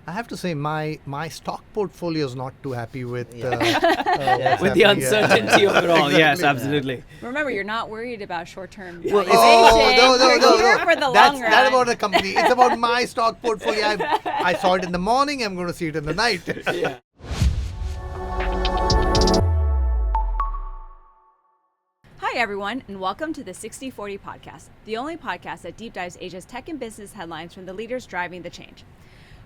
I have to say my stock portfolio is not too happy with with the uncertainty overall. Exactly. Yes, absolutely. Remember, you're not worried about short-term Well, valuation. no. You're here for the That's long run. not about a company. It's about my stock portfolio. I saw it in the morning. I'm going to see it in the night. Yeah. Hi, everyone, and welcome to the 60/40 podcast, the only podcast that deep dives Asia's tech and business headlines from the leaders driving the change.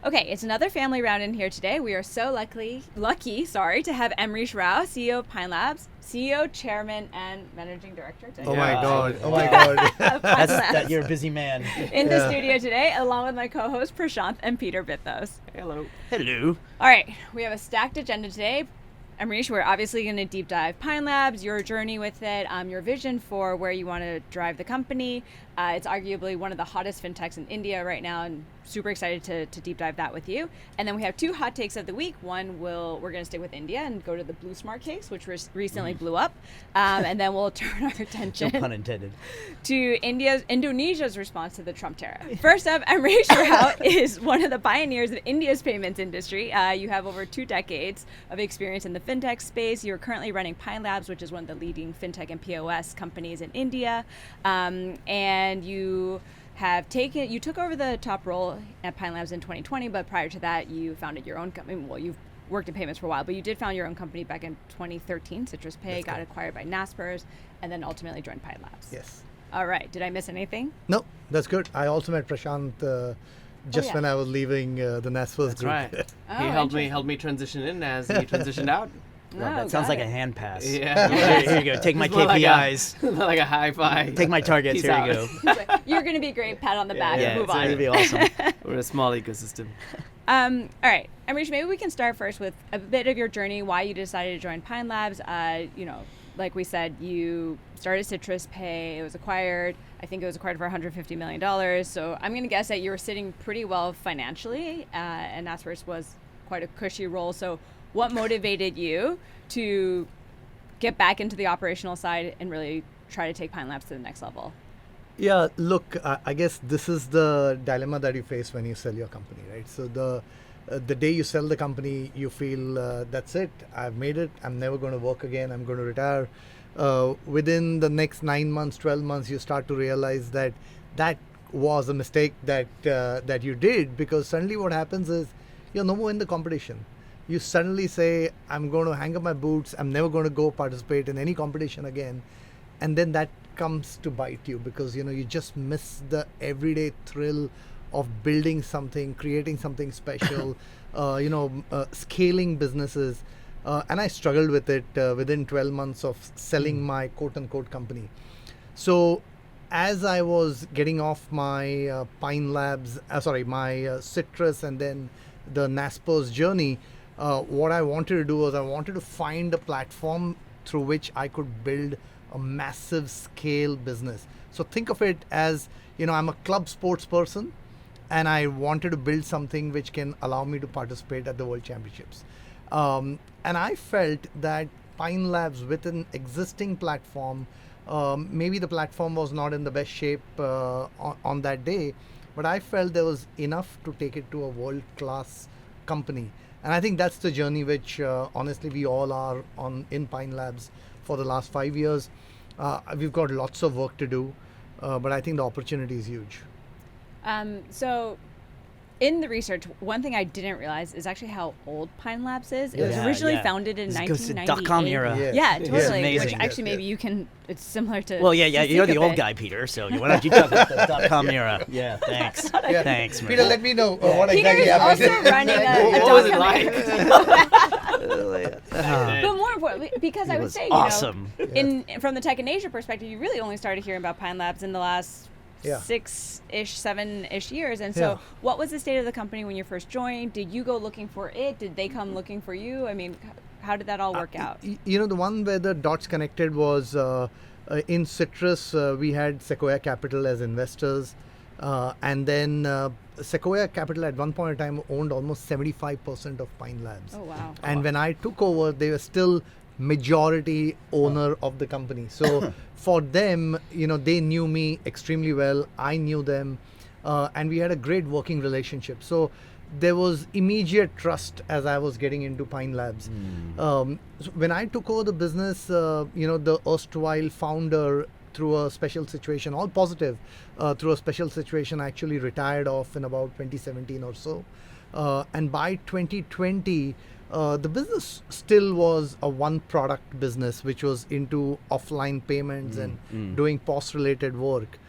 Okay, it's another family round in here today. We are so lucky, to have Amrish Rau, CEO of Pine Labs, CEO, Chairman, and Managing Director. Oh my Yeah. God! Oh my God! You're a busy man. In the studio today, along with my co-hosts Prashant and Peter Bithos. Hello. Hello. All right, we have a stacked agenda today. Amrish, we're obviously going to deep dive Pine Labs, your journey with it, your vision for where you want to drive the company. It's arguably one of the hottest fintechs in India right now, and super excited to deep dive that with you. And then we have two hot takes of the week. One, we're going to stick with India and go to the Blusmart case, which recently blew up. And then we'll turn our attention No pun intended. to Indonesia's response to the Trump tariff. First up, Amrish Rau is one of the pioneers of India's payments industry. You have over 2 decades of experience in the fintech space. You're currently running Pine Labs, which is one of the leading fintech and POS companies in India. And you took over the top role at Pine Labs in 2020, but prior to that, you founded your own company. Well, you've worked in payments for a while, but you did found your own company back in 2013, Citrus Pay, got acquired by Naspers, and then ultimately joined Pine Labs. Yes. All right. Did I miss anything? No, that's good. I also met Prashant when I was leaving the Naspers That's group. right. Oh, He helped me transition in as he transitioned out. Well, that sounds like a hand pass. Yeah. Here you go. Take my It's more KPIs. Like a high five. Take my targets. Peace Here out. you go. You're going to be great. Pat on the back. Yeah, and move it's on. It'll be awesome. We're a small ecosystem. All right, Amrish, maybe we can start first with a bit of your journey, why you decided to join Pine Labs. Like we said, you started Citrus Pay. It was acquired. I think it was acquired for $150 million. So I'm going to guess that you were sitting pretty well financially, and Naspers was quite a cushy role. So what motivated you to get back into the operational side and really try to take Pine Labs to the next level? Yeah, look, I guess this is the dilemma that you face when you sell your company, right? So the day you sell the company, you feel that's it. I've made it. I'm never going to work again. I'm going to retire. Within the next 9 months, 12 months, you start to realize that was a mistake that you did, because suddenly what happens is you're no more in the competition. You suddenly say, I'm going to hang up my boots. I'm never going to go participate in any competition again. And then that comes to bite you, because you just miss the everyday thrill of building something, creating something special, scaling businesses. And I struggled with it within 12 months of selling my quote-unquote company. So as I was getting off my Pine Labs, my Citrus and then the Naspers journey, what I wanted to do was I wanted to find a platform through which I could build a massive scale business. So think of it as, I'm a club sports person, and I wanted to build something which can allow me to participate at the World Championships. And I felt that Pine Labs, with an existing platform, maybe the platform was not in the best shape on that day, but I felt there was enough to take it to a world-class company. And I think that's the journey which, honestly, we all are on in Pine Labs for the last 5 years. We've got lots of work to do, but I think the opportunity is huge. So in the research, one thing I didn't realize is actually how old Pine Labs is. It was originally founded in 1998. .com era. Yes. Yeah, totally. amazing. Which actually maybe you can, it's similar to. Well, yeah, you're the think of old it. guy, Peter. So why don't you talk about the .com era? Yeah, thanks. Yeah. Thanks, Peter, let me know what Peter exactly is happened. also running a What was it .com like? But more importantly, because I would was say, awesome. From the tech and Asia perspective, you really only started hearing about Pine Labs in the last 6-ish, 7-ish years. And so what was the state of the company when you first joined? Did you go looking for it? Did they come looking for you? I mean, how did that all work out? The one where the dots connected was in Citrus, we had Sequoia Capital as investors. And then Sequoia Capital at one point in time owned almost 75% of Pine Labs. Oh, wow. And when I took over, they were still majority owner of the company. So for them, they knew me extremely well. I knew them. And we had a great working relationship. So there was immediate trust as I was getting into Pine Labs. So when I took over the business, the erstwhile founder, through a special situation, all positive, through a special situation, actually retired off in about 2017 or so. And by 2020, the business still was a one product business, which was into offline payments and doing POS related work.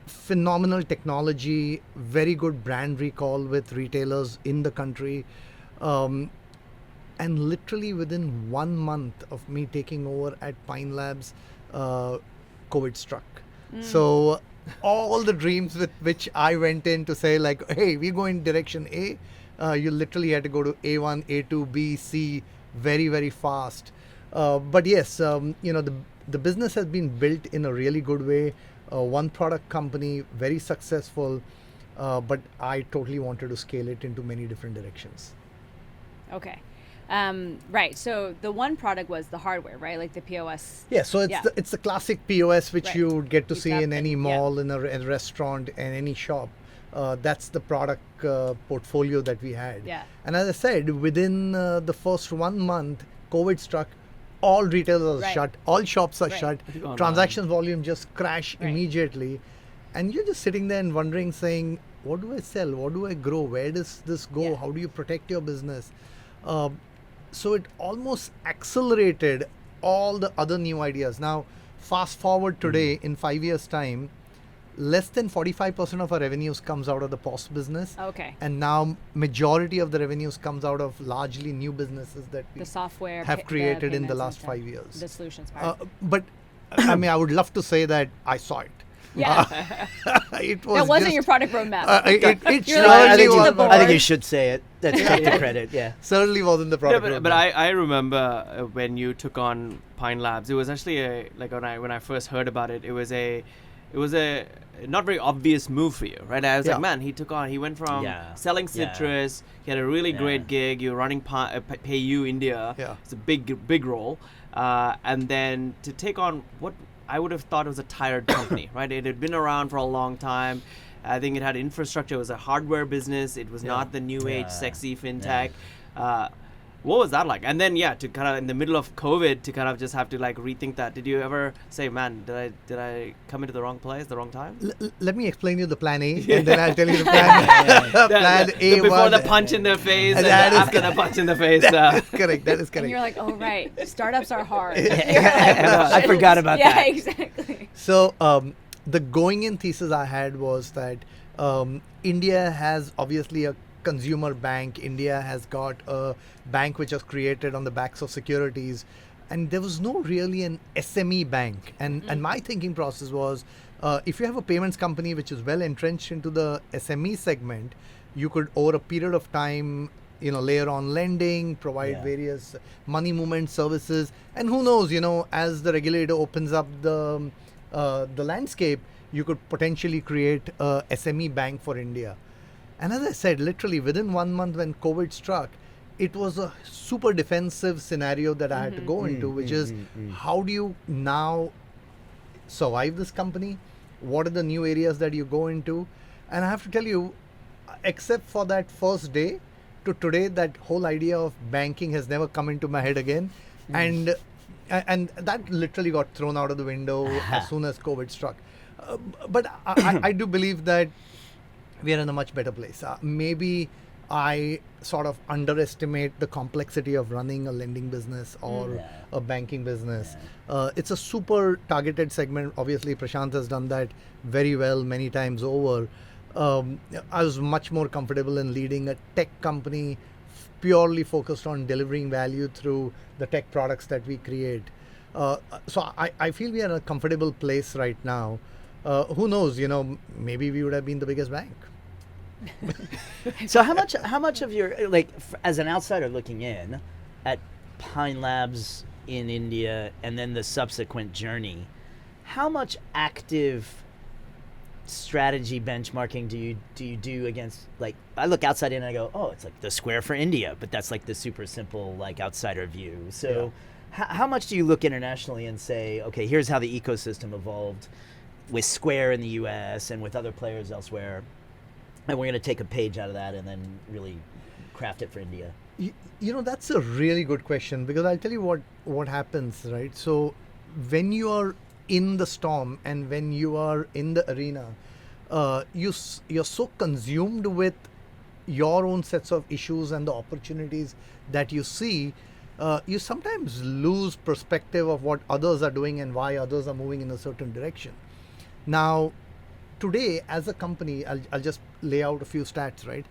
Phenomenal technology, very good brand recall with retailers in the country. And literally within 1 month of me taking over at Pine Labs, COVID struck. So all the dreams with which I went in to say like, hey, we're going direction A, you literally had to go to A1, A2, B, C very, very fast. But yes, the business has been built in a really good way. One product company, very successful, but I totally wanted to scale it into many different directions. Okay. Right. So the one product was the hardware, right? Like the POS. Yeah. So it's the classic POS which Right. you would get to You see tap in any in, mall, in a restaurant, and any shop. That's the product portfolio that we had. Yeah. And as I said, within the first 1 month, COVID struck. All retailers are Right. shut. All shops are Right. shut. Online. Transactions volume just crash Right. immediately, and you're just sitting there and wondering, saying, "What do I sell? What do I grow? Where does this go? Yeah. How do you protect your business?" So it almost accelerated all the other new ideas. Now, fast forward today, in 5 years' time, less than 45% of our revenues comes out of the POS business. Okay. And now majority of the revenues comes out of largely new businesses that we The software have the created in the payments last and 5 years. The solutions part. But I mean, I would love to say that I saw it. yeah. It was That wasn't just- your product roadmap. It You're certainly like, I think, to you, the board. I think you should say it. Let's take the credit. Yeah. certainly wasn't the product. But roadmap. I remember when you took on Pine Labs, it was actually when I first heard about it, it was a not very obvious move for you, right? I was Yeah. like, man, he went from Yeah. selling Yeah. citrus, he had a really Yeah. great gig, you're running PayU India, Yeah. it's a big role, and then to take on what I would have thought was a tired company, right? It had been around for a long time. I think it had infrastructure. It was a hardware business. It was not the new age, Yeah. sexy fintech. What was that like? And then to kind of in the middle of COVID to kind of just have to like rethink that. Did you ever say, man, did I come into the wrong place, the wrong time? Let me explain you the plan A, and then I'll tell you the plan. Plan A before was the punch in the face and That is after the punch in the face. correct. That is and correct. you're like, oh, right. Startups are hard. I forgot about yeah, that. exactly. So the going in thesis I had was that India has obviously a consumer bank. India has got a bank which was created on the backs of securities, and there was no really an SME bank. And my thinking process was, if you have a payments company which is well entrenched into the SME segment, you could over a period of time, layer on lending, provide various money movement services, and who knows, as the regulator opens up the landscape, you could potentially create a SME bank for India. And as I said, literally within 1 month when COVID struck, it was a super defensive scenario that I had to go into, which is how do you now survive this company? What are the new areas that you go into? And I have to tell you, except for that first day to today, that whole idea of banking has never come into my head again. And that literally got thrown out of the window as soon as COVID struck. But I do believe that we are in a much better place. Maybe I sort of underestimate the complexity of running a lending business or a banking business. It's a super targeted segment. Obviously, Prashant has done that very well many times over. I was much more comfortable in leading a tech company purely focused on delivering value through the tech products that we create. So I feel we are in a comfortable place right now. Who knows, maybe we would have been the biggest bank. So how much of your as an outsider looking in at Pine Labs in India and then the subsequent journey, how much active strategy benchmarking do you do against, like, I look outside in and I go, oh, it's like the Square for India, but that's like the super simple like outsider view. So how much do you look internationally and say, okay, here's how the ecosystem evolved with Square in the US and with other players elsewhere, and we're going to take a page out of that and then really craft it for India? That's a really good question, because I'll tell you what happens, right? So when you are in the storm and when you are in the arena, you're so consumed with your own sets of issues and the opportunities that you see, you sometimes lose perspective of what others are doing and why others are moving in a certain direction. Now, today, as a company, I'll just lay out a few stats, right?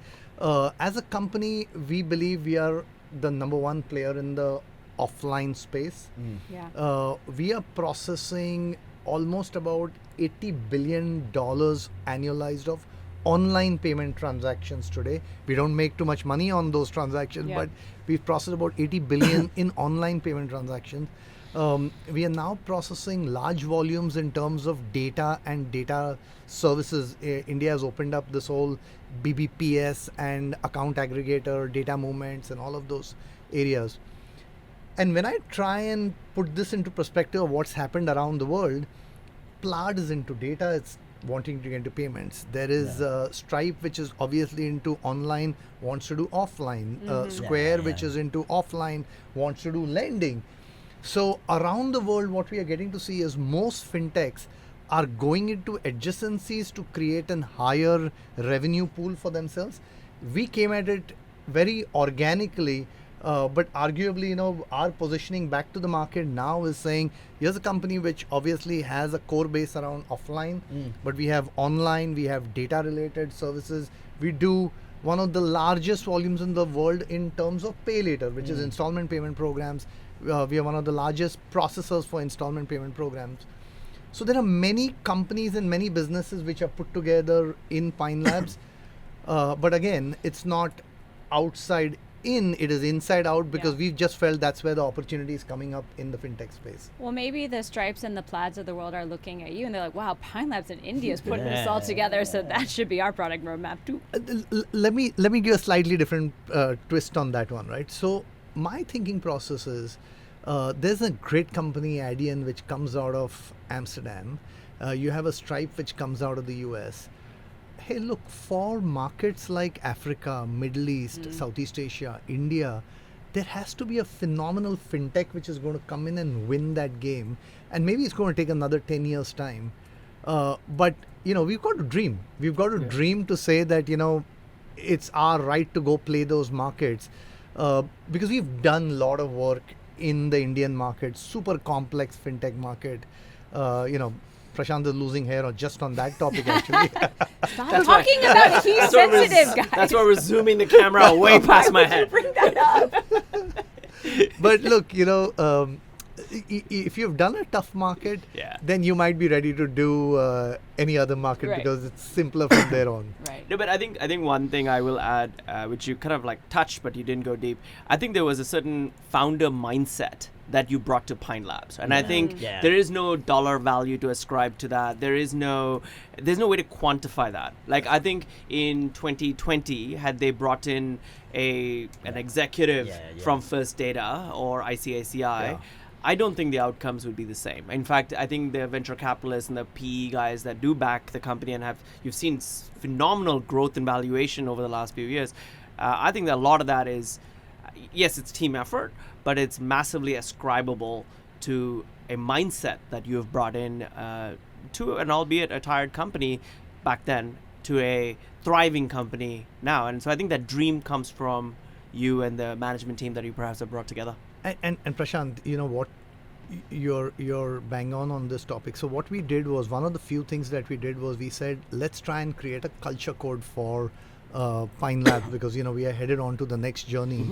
As a company, we believe we are the number one player in the offline space. Yeah. We are processing almost about $80 billion annualized of online payment transactions today. We don't make too much money on those transactions, Yeah. but we've processed about 80 billion in online payment transactions. We are now processing large volumes in terms of data and data services. India has opened up this whole BBPS and account aggregator, data movements, and all of those areas. And when I try and put this into perspective of what's happened around the world, Plaid is into data, it's wanting to get into payments. There is Stripe, which is obviously into online, wants to do offline. Square, which is into offline, wants to do lending. So around the world, what we are getting to see is most fintechs are going into adjacencies to create a higher revenue pool for themselves. We came at it very organically, but arguably, our positioning back to the market now is saying, here's a company which obviously has a core base around offline, but we have online, we have data related services. We do one of the largest volumes in the world in terms of pay later, which is installment payment programs. We are one of the largest processors for installment payment programs. So there are many companies and many businesses which are put together in Pine Labs. But again, it's not outside in, it is inside out, because we've just felt that's where the opportunity is coming up in the fintech space. Well, maybe the Stripes and the Plaids of the world are looking at you and they're like, wow, Pine Labs in India is putting this all together, so that should be our product roadmap too. Let me give a slightly different twist on that one, right? So my thinking process is, there's a great company, Adyen, which comes out of Amsterdam. You have a Stripe which comes out of the US. Hey, look, for markets like Africa, Middle East, Southeast Asia, India, there has to be a phenomenal fintech which is going to come in and win that game. And maybe it's going to take another 10 years' time. But, we've got to dream. We've got to dream to say that, it's our right to go play those markets. Because we've done a lot of work in the Indian market, super complex fintech market. Prashant is losing hair just on that topic, actually. Stop talking about it. He's sensitive, guys. That's why we're zooming the camera way past my head. Bring that up. But look, if you've done a tough market, then you might be ready to do any other market, because it's simpler from there on. Right. No, but I think one thing I will add, which you kind of touched, but you didn't go deep. I think there was a certain founder mindset that you brought to Pine Labs, and I think there is no dollar value to ascribe to that. There's no way to quantify that. I think in 2020, had they brought in an executive from First Data or ICICI, I don't think the outcomes would be the same. In fact, I think the venture capitalists and the PE guys that do back the company and you've seen phenomenal growth in valuation over the last few years. I think that a lot of that is, yes, it's team effort, but it's massively ascribable to a mindset that you have brought in to an albeit a tired company back then to a thriving company now. And so I think that dream comes from you and the management team that you perhaps have brought together. And Prashant, what, you're bang on this topic. So what we did was, one of the few things that we did was, we said, let's try and create a culture code for Pine Labs, because we are headed on to the next journey.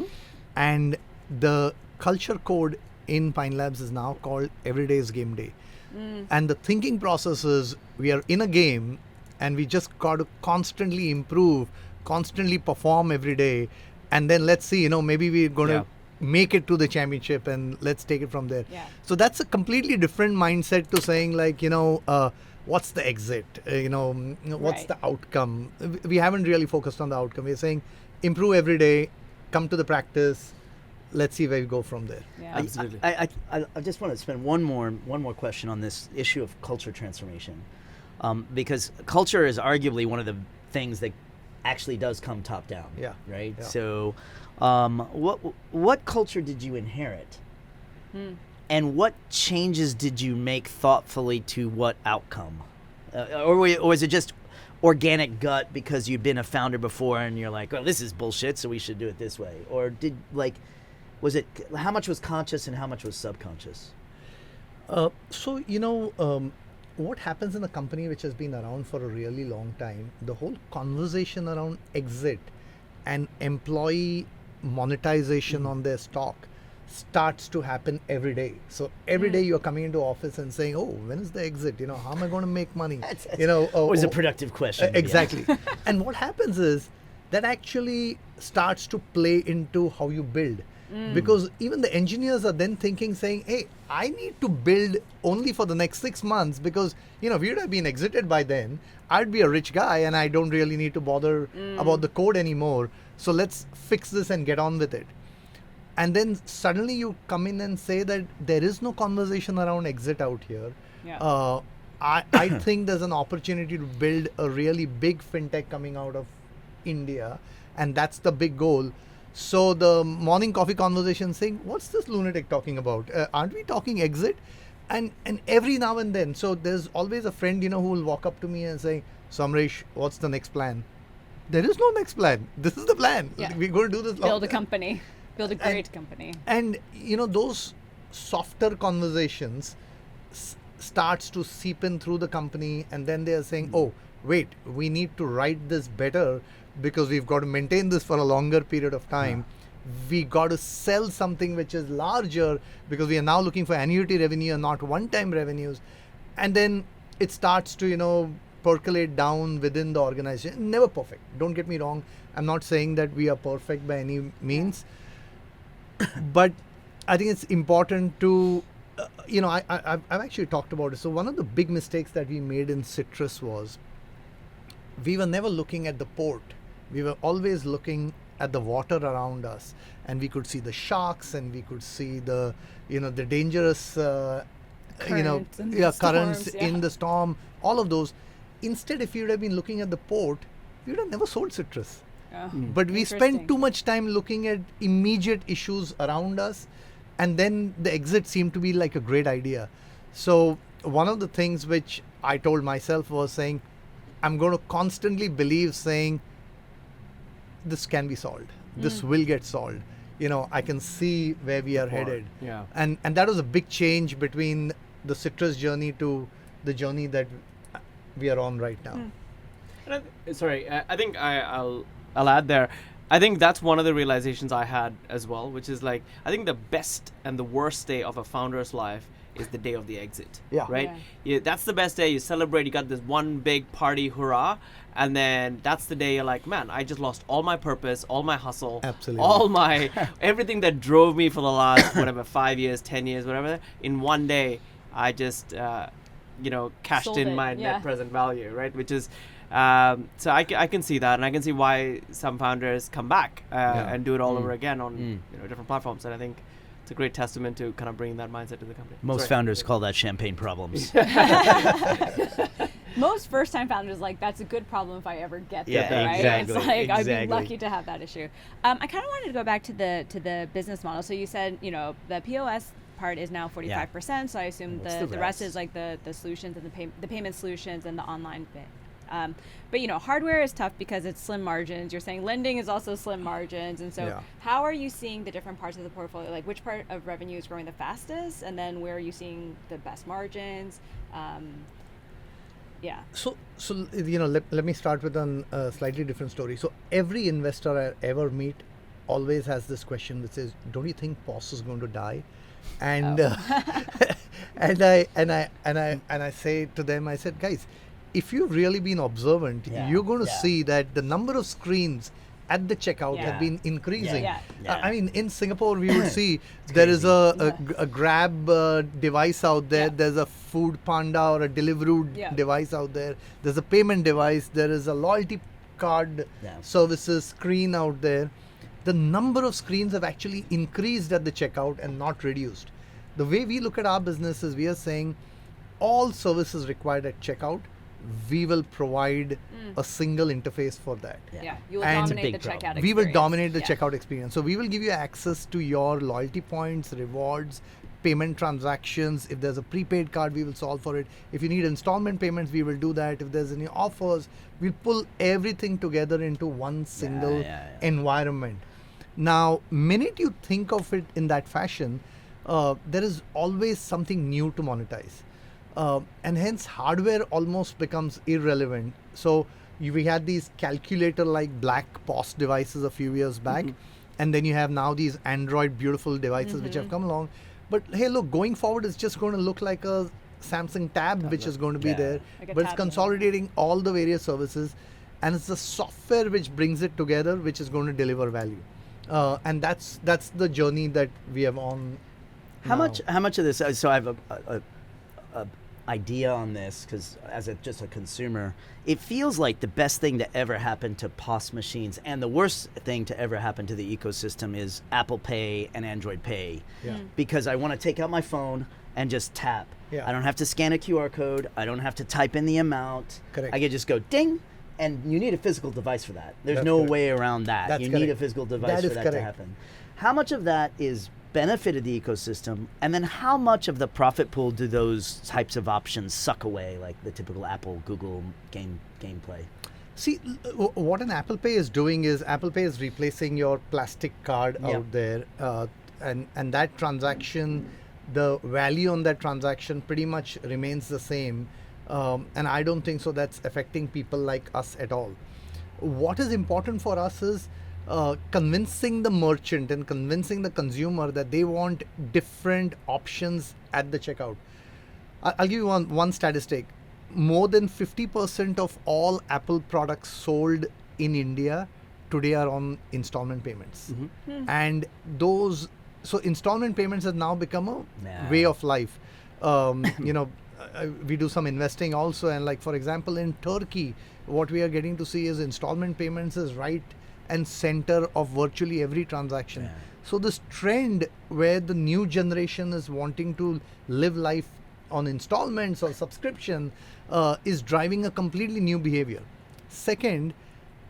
And the culture code in Pine Labs is now called Every Day is Game Day. And the thinking process is, we are in a game and we just got to constantly improve, constantly perform every day, and then let's see, maybe we're going to make it to the championship and let's take it from there. So that's a completely different mindset to saying what's the exit, what's the outcome. We haven't really focused on the outcome. We're saying improve every day, come to the practice, let's see where we go from there. Absolutely. I just want to spend one more question on this issue of culture transformation, because culture is arguably one of the things that actually does come top down. Yeah. Right. Yeah. So, what culture did you inherit, and what changes did you make thoughtfully to what outcome, or is it just organic gut because you've been a founder before and you're like, oh, this is bullshit, so we should do it this way, or was it how much was conscious and how much was subconscious? So what happens in a company which has been around for a really long time, the whole conversation around exit and employee monetization on their stock starts to happen every day. So every day you're coming into office and saying, oh, when is the exit? How am I going to make money? Always a productive question. Exactly. And what happens is that actually starts to play into how you build. Because even the engineers are then thinking, saying, hey, I need to build only for the next 6 months because, if we would have been exited by then, I'd be a rich guy and I don't really need to bother about the code anymore. So let's fix this and get on with it. And then suddenly you come in and say that there is no conversation around exit out here. Yeah. I think there's an opportunity to build a really big fintech coming out of India, and that's the big goal. So the morning coffee conversation saying, what's this lunatic talking about? Aren't we talking exit? And every now and then, so there's always a friend, who will walk up to me and say, so Amrish, what's the next plan? There is no next plan. This is the plan. Yeah. We're going to do this. Build a company. Build a great company. And, those softer conversations starts to seep in through the company, and then they are saying, oh, wait, we need to write this better because we've got to maintain this for a longer period of time. We got to sell something which is larger because we are now looking for annuity revenue and not one-time revenues. And then it starts to, percolate down within the organization. Never perfect. Don't get me wrong. I'm not saying that we are perfect by any means. But I think it's important to, I've actually talked about it. So one of the big mistakes that we made in Citrus was we were never looking at the port. We were always looking at the water around us, and we could see the sharks, and we could see the, the dangerous, Currents in the currents storms, in the storm, all of those. Instead, if you would have been looking at the port, we would have never sold citrus. Oh, But we spent too much time looking at immediate issues around us, and then the exit seemed to be like a great idea. So one of the things which I told myself was saying, I'm going to constantly believe saying, this can be solved. This will get solved. I can see where we are headed. Yeah. And that was a big change between the citrus journey to the journey that we are on right now. And I think I'll add there. I think that's one of the realizations I had as well, which is I think the best and the worst day of a founder's life is the day of the exit. Yeah. Right? Yeah, that's the best day. You celebrate, you got this one big party, hurrah. And then that's the day you're like, man, I just lost all my purpose, all my hustle, Absolutely. all my, everything that drove me for the last, 5 years, 10 years, whatever. In one day, I just, cashed Sold in it, my yeah. net present value, right? Which is, so I can see that, and I can see why some founders come back and do it all over again on different platforms. And I think it's a great testament to kind of bringing that mindset to the company. Most founders call that champagne problems. Most first-time founders that's a good problem if I ever get there, Yeah, right? exactly, It's I'd be exactly. lucky to have that issue. I kind of wanted to go back to the business model. So you said the POS part is now 45%. So I assume What's the the rest rest? is the solutions and the payment solutions and the online bit. But hardware is tough because it's slim margins. You're saying lending is also slim margins, and so how are you seeing the different parts of the portfolio? Which part of revenue is growing the fastest, and then where are you seeing the best margins? Yeah. So let me start with a slightly different story. So every investor I ever meet always has this question which says, don't you think POS is going to die? And and I say to them, I said, guys, if you've really been observant, you're going to see that the number of screens at the checkout have been increasing. I mean, in Singapore, we would see there is a Grab device out there. There's a Food Panda or a Deliveroo device out there. There's a payment device. There is a loyalty card services screen out there. The number of screens have actually increased at the checkout and not reduced. The way we look at our business is we are saying all services required at checkout we will provide a single interface for that. Yeah, you will And- dominate the Big problem. checkout We will experience. dominate the Yeah. checkout experience. So we will give you access to your loyalty points, rewards, payment transactions. If there's a prepaid card, we will solve for it. If you need installment payments, we will do that. If there's any offers, we'll pull everything together into one single environment. Now, minute you think of it in that fashion, there is always something new to monetize. And hence hardware almost becomes irrelevant. So we had these calculator-like black POS devices a few years back, and then you have now these Android beautiful devices which have come along. But hey, look, going forward, it's just going to look like a Samsung Tab, which is going to be there, Like a but it's tablet. consolidating all the various services, and it's the software which brings it together, which is going to deliver value. And that's the journey that we have on. How now. much of this? So I have a idea on this because as just a consumer, it feels like the best thing to ever happen to POS machines and the worst thing to ever happen to the ecosystem is Apple Pay and Android Pay. Yeah. Because I want to take out my phone and just tap. Yeah. I don't have to scan a QR code. I don't have to type in the amount. Correct. I can just go ding. And you need a physical device for that. There's That's no correct. way around that. That's You need a correct. physical device That for is that to correct. happen. How much of that is benefited the ecosystem, and then how much of the profit pool do those types of options suck away, like the typical Apple, Google gameplay? See, what an Apple Pay is doing is Apple Pay is replacing your plastic card Yeah. out there, and that transaction, the value on that transaction pretty much remains the same, and I don't think so that's affecting people like us at all. What is important for us is convincing the merchant and convincing the consumer that they want different options at the checkout. I'll give you one statistic. More than 50% of all Apple products sold in India today are on installment payments. And so installment payments has now become a way of life. We do some investing also, and like for example in Turkey, what we are getting to see is installment payments is right and center of virtually every transaction. Yeah. So this trend where the new generation is wanting to live life on installments or subscription is driving a completely new behavior. Second,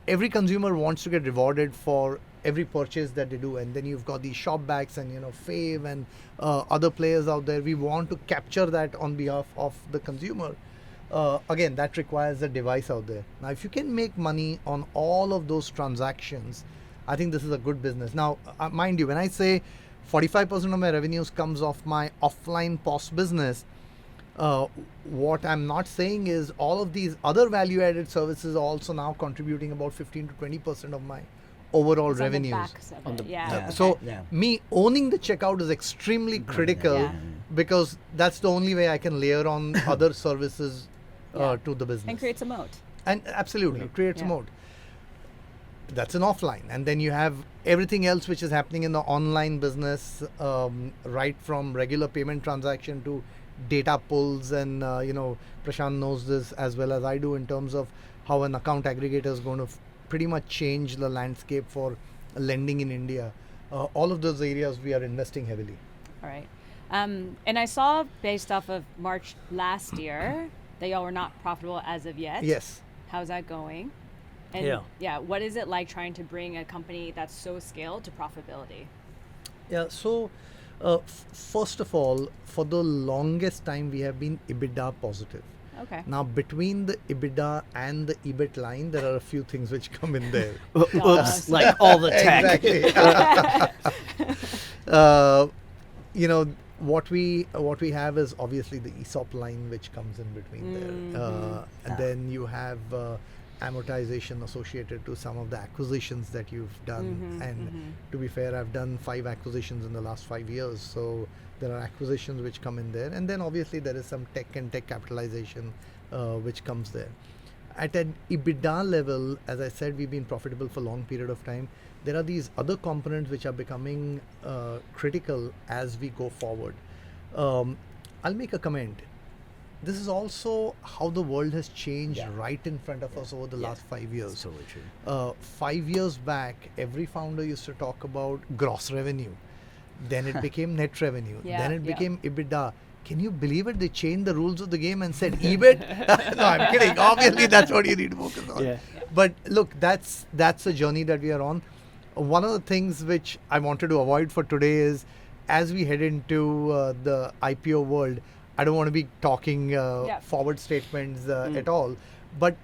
every consumer wants to get rewarded for every purchase that they do, and then you've got these shopbacks and Fave and other players out there. We want to capture that on behalf of the consumer. Again, that requires a device out there. Now, if you can make money on all of those transactions, I think this is a good business. Now, mind you, when I say 45% of my revenues comes off my offline POS business, what I'm not saying is all of these other value-added services are also now contributing about 15 to 20% of my overall It's on the revenues. backs of it. Yeah. Yeah. So Yeah. me owning the checkout is extremely critical Yeah. because that's the only way I can layer on other services to the business. And creates a moat. And absolutely, it creates a Yeah. mode. That's an offline. And then you have everything else which is happening in the online business, right from regular payment transaction to data pulls. And, Prashant knows this as well as I do in terms of how an account aggregator is going to pretty much change the landscape for lending in India. All of those areas we are investing heavily. All right. And I saw based off of March last year that y'all were not profitable as of yet. Yes. How's that going? And Yeah. what is it like trying to bring a company that's so scaled to profitability? Yeah, so first of all, for the longest time we have been EBITDA positive. Okay. Now, between the EBITDA and the EBIT line, there are a few things which come in there. Oops, like all the tech. Exactly. What we have is obviously the ESOP line which comes in between there, and then you have amortization associated to some of the acquisitions that you've done. And to be fair, I've done 5 acquisitions in the last 5 years, so there are acquisitions which come in there, and then obviously there is some tech and tech capitalization which comes there. At an EBITDA level, as I said, we've been profitable for a long period of time. There are these other components which are becoming critical as we go forward. I'll make a comment. This is also how the world has changed right in front of us over the last 5 years. That's totally true. 5 years back, every founder used to talk about gross revenue. Then it became net revenue. Yeah, Then it yeah. became EBITDA. Can you believe it? They changed the rules of the game and said EBIT. No, I'm kidding. Obviously, that's what you need to focus on. Yeah. But look, that's a journey that we are on. One of the things which I wanted to avoid for today is, as we head into the IPO world, I don't want to be talking forward statements at all. But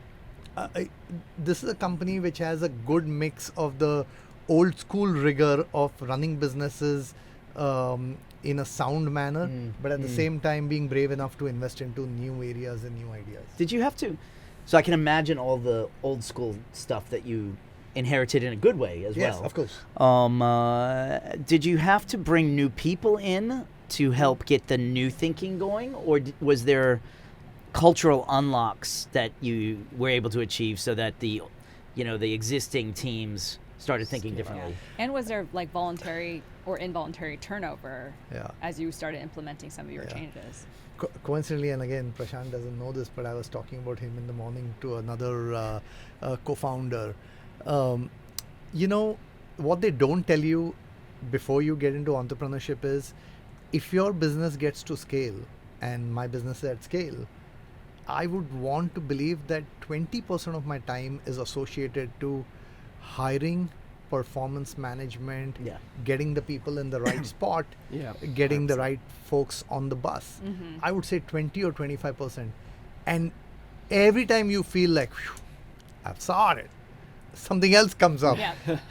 this is a company which has a good mix of the old school rigor of running businesses in a sound manner, but at the same time being brave enough to invest into new areas and new ideas. Did you have to? So I can imagine all the old school stuff that you inherited in a good way as Yes, well. of course. Did you have to bring new people in to help get the new thinking going, or was there cultural unlocks that you were able to achieve so that the existing teams started thinking differently? And was there like voluntary or involuntary turnover as you started implementing some of your changes? Coincidentally, and again, Prashant doesn't know this, but I was talking about him in the morning to another co-founder. What they don't tell you before you get into entrepreneurship is, if your business gets to scale, and my business is at scale, I would want to believe that 20% of my time is associated to hiring, performance management, getting the people in the right spot, getting the right folks on the bus. I would say 20 or 25%. And every time you feel like, I've sorted, something else comes up.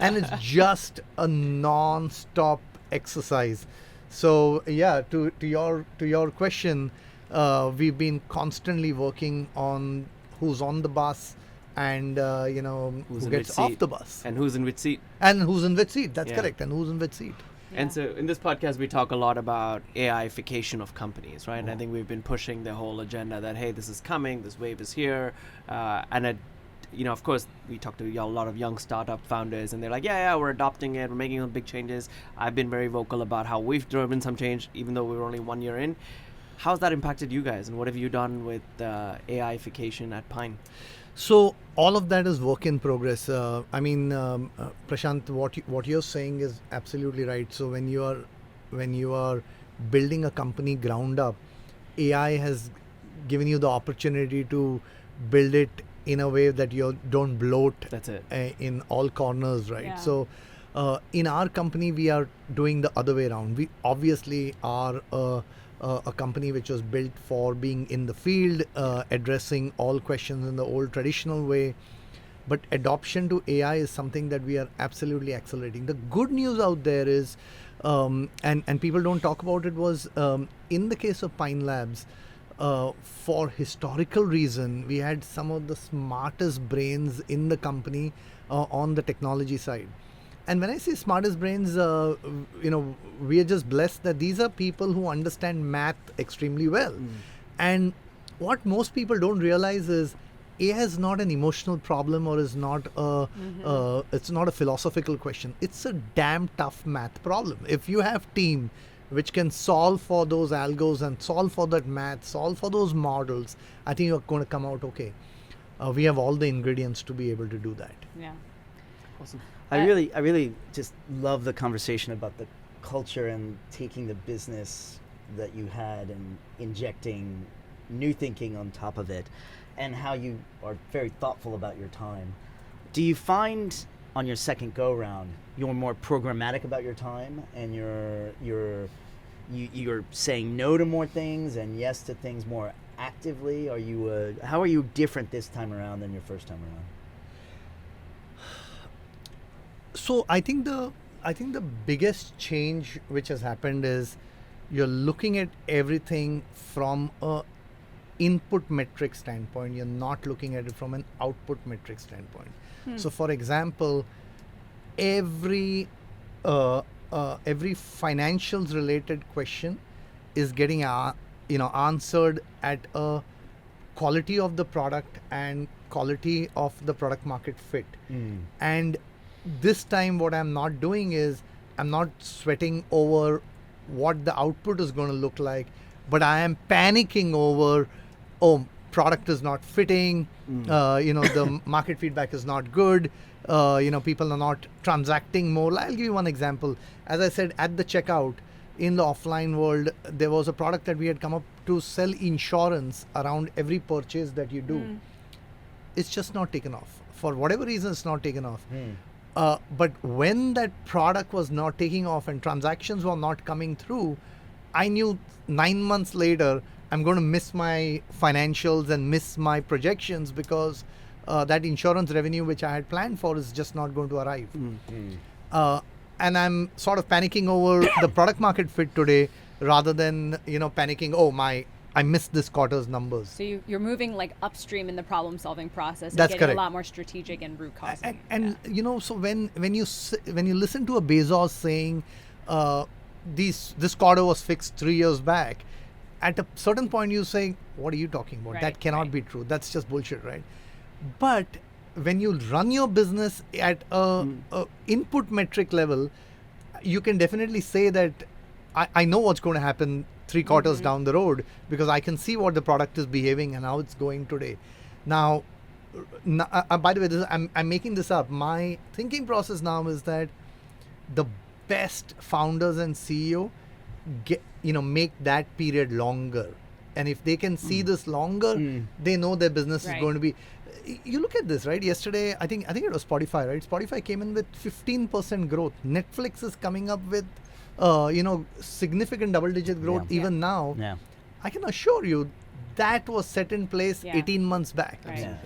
And it's just a non-stop exercise. So to your question, we've been constantly working on who's on the bus and who gets off the bus and who's in which seat. That's correct. And who's in which seat. And so in this podcast, we talk a lot about AIification of companies, right? And I think we've been pushing the whole agenda that, hey, this is coming, this wave is here. Of course, we talk to a lot of young startup founders, and they're like, we're adopting it, we're making some big changes. I've been very vocal about how we've driven some change, even though we were only 1 year in. How's that impacted you guys, and what have you done with AIification at Pine? So all of that is work in progress. Prashant, what you're saying is absolutely right. So when you are building a company ground up, AI has given you the opportunity to build it in a way that you don't bloat. That's it. In all corners, right? Yeah. So in our company, we are doing the other way around. We obviously are a company which was built for being in the field, addressing all questions in the old traditional way. But adoption to AI is something that we are absolutely accelerating. The good news out there is, and people don't talk about it, was in the case of Pine Labs, for historical reason, we had some of the smartest brains in the company on the technology side. And when I say smartest brains, we are just blessed that these are people who understand math extremely well. And what most people don't realize is AI is not an emotional problem, or is not it's not a philosophical question. It's a damn tough math problem. If you have team which can solve for those algos and solve for that math, solve for those models, I think you're going to come out okay. We have all the ingredients to be able to do that. Yeah. Awesome. I really just love the conversation about the culture and taking the business that you had and injecting new thinking on top of it, and how you are very thoughtful about your time. Do you find on your second go round you're more programmatic about your time, and you're saying no to more things and yes to things more actively? How are you different this time around than your first time around? So I think the biggest change which has happened is you're looking at everything from a input metric standpoint. You're not looking at it from an output metric standpoint. So for example, every financials related question is getting answered at a quality of the product and quality of the product market fit. And this time what I'm not doing is I'm not sweating over what the output is going to look like, but I am panicking over, product is not fitting, the market feedback is not good, people are not transacting more. I'll give you one example. As I said, at the checkout, in the offline world, there was a product that we had come up to sell insurance around every purchase that you do. It's just not taken off. For whatever reason, it's not taken off. But when that product was not taking off and transactions were not coming through, I knew 9 months later, I'm going to miss my financials and miss my projections because that insurance revenue which I had planned for is just not going to arrive. And I'm sort of panicking over the product market fit today rather than, panicking, I missed this quarter's numbers. So you're moving like upstream in the problem solving process and That's getting correct. a lot more strategic and root causing. And so when you listen to a Bezos saying this quarter was fixed 3 years back, at a certain point you say, what are you talking about? That cannot be true. That's just bullshit, right? But when you run your business at a input metric level, you can definitely say that I know what's going to happen 3 quarters down the road because I can see what the product is behaving and how it's going today. Now, by the way, I'm making this up. My thinking process now is that the best founders and CEO make that period longer, and if they can see this longer, they know their business is going to be. You look at this, right? Yesterday, I think it was Spotify, right? Spotify came in with 15% growth. Netflix is coming up with significant double-digit growth even now. Yeah. I can assure you that was set in place 18 months back. Right.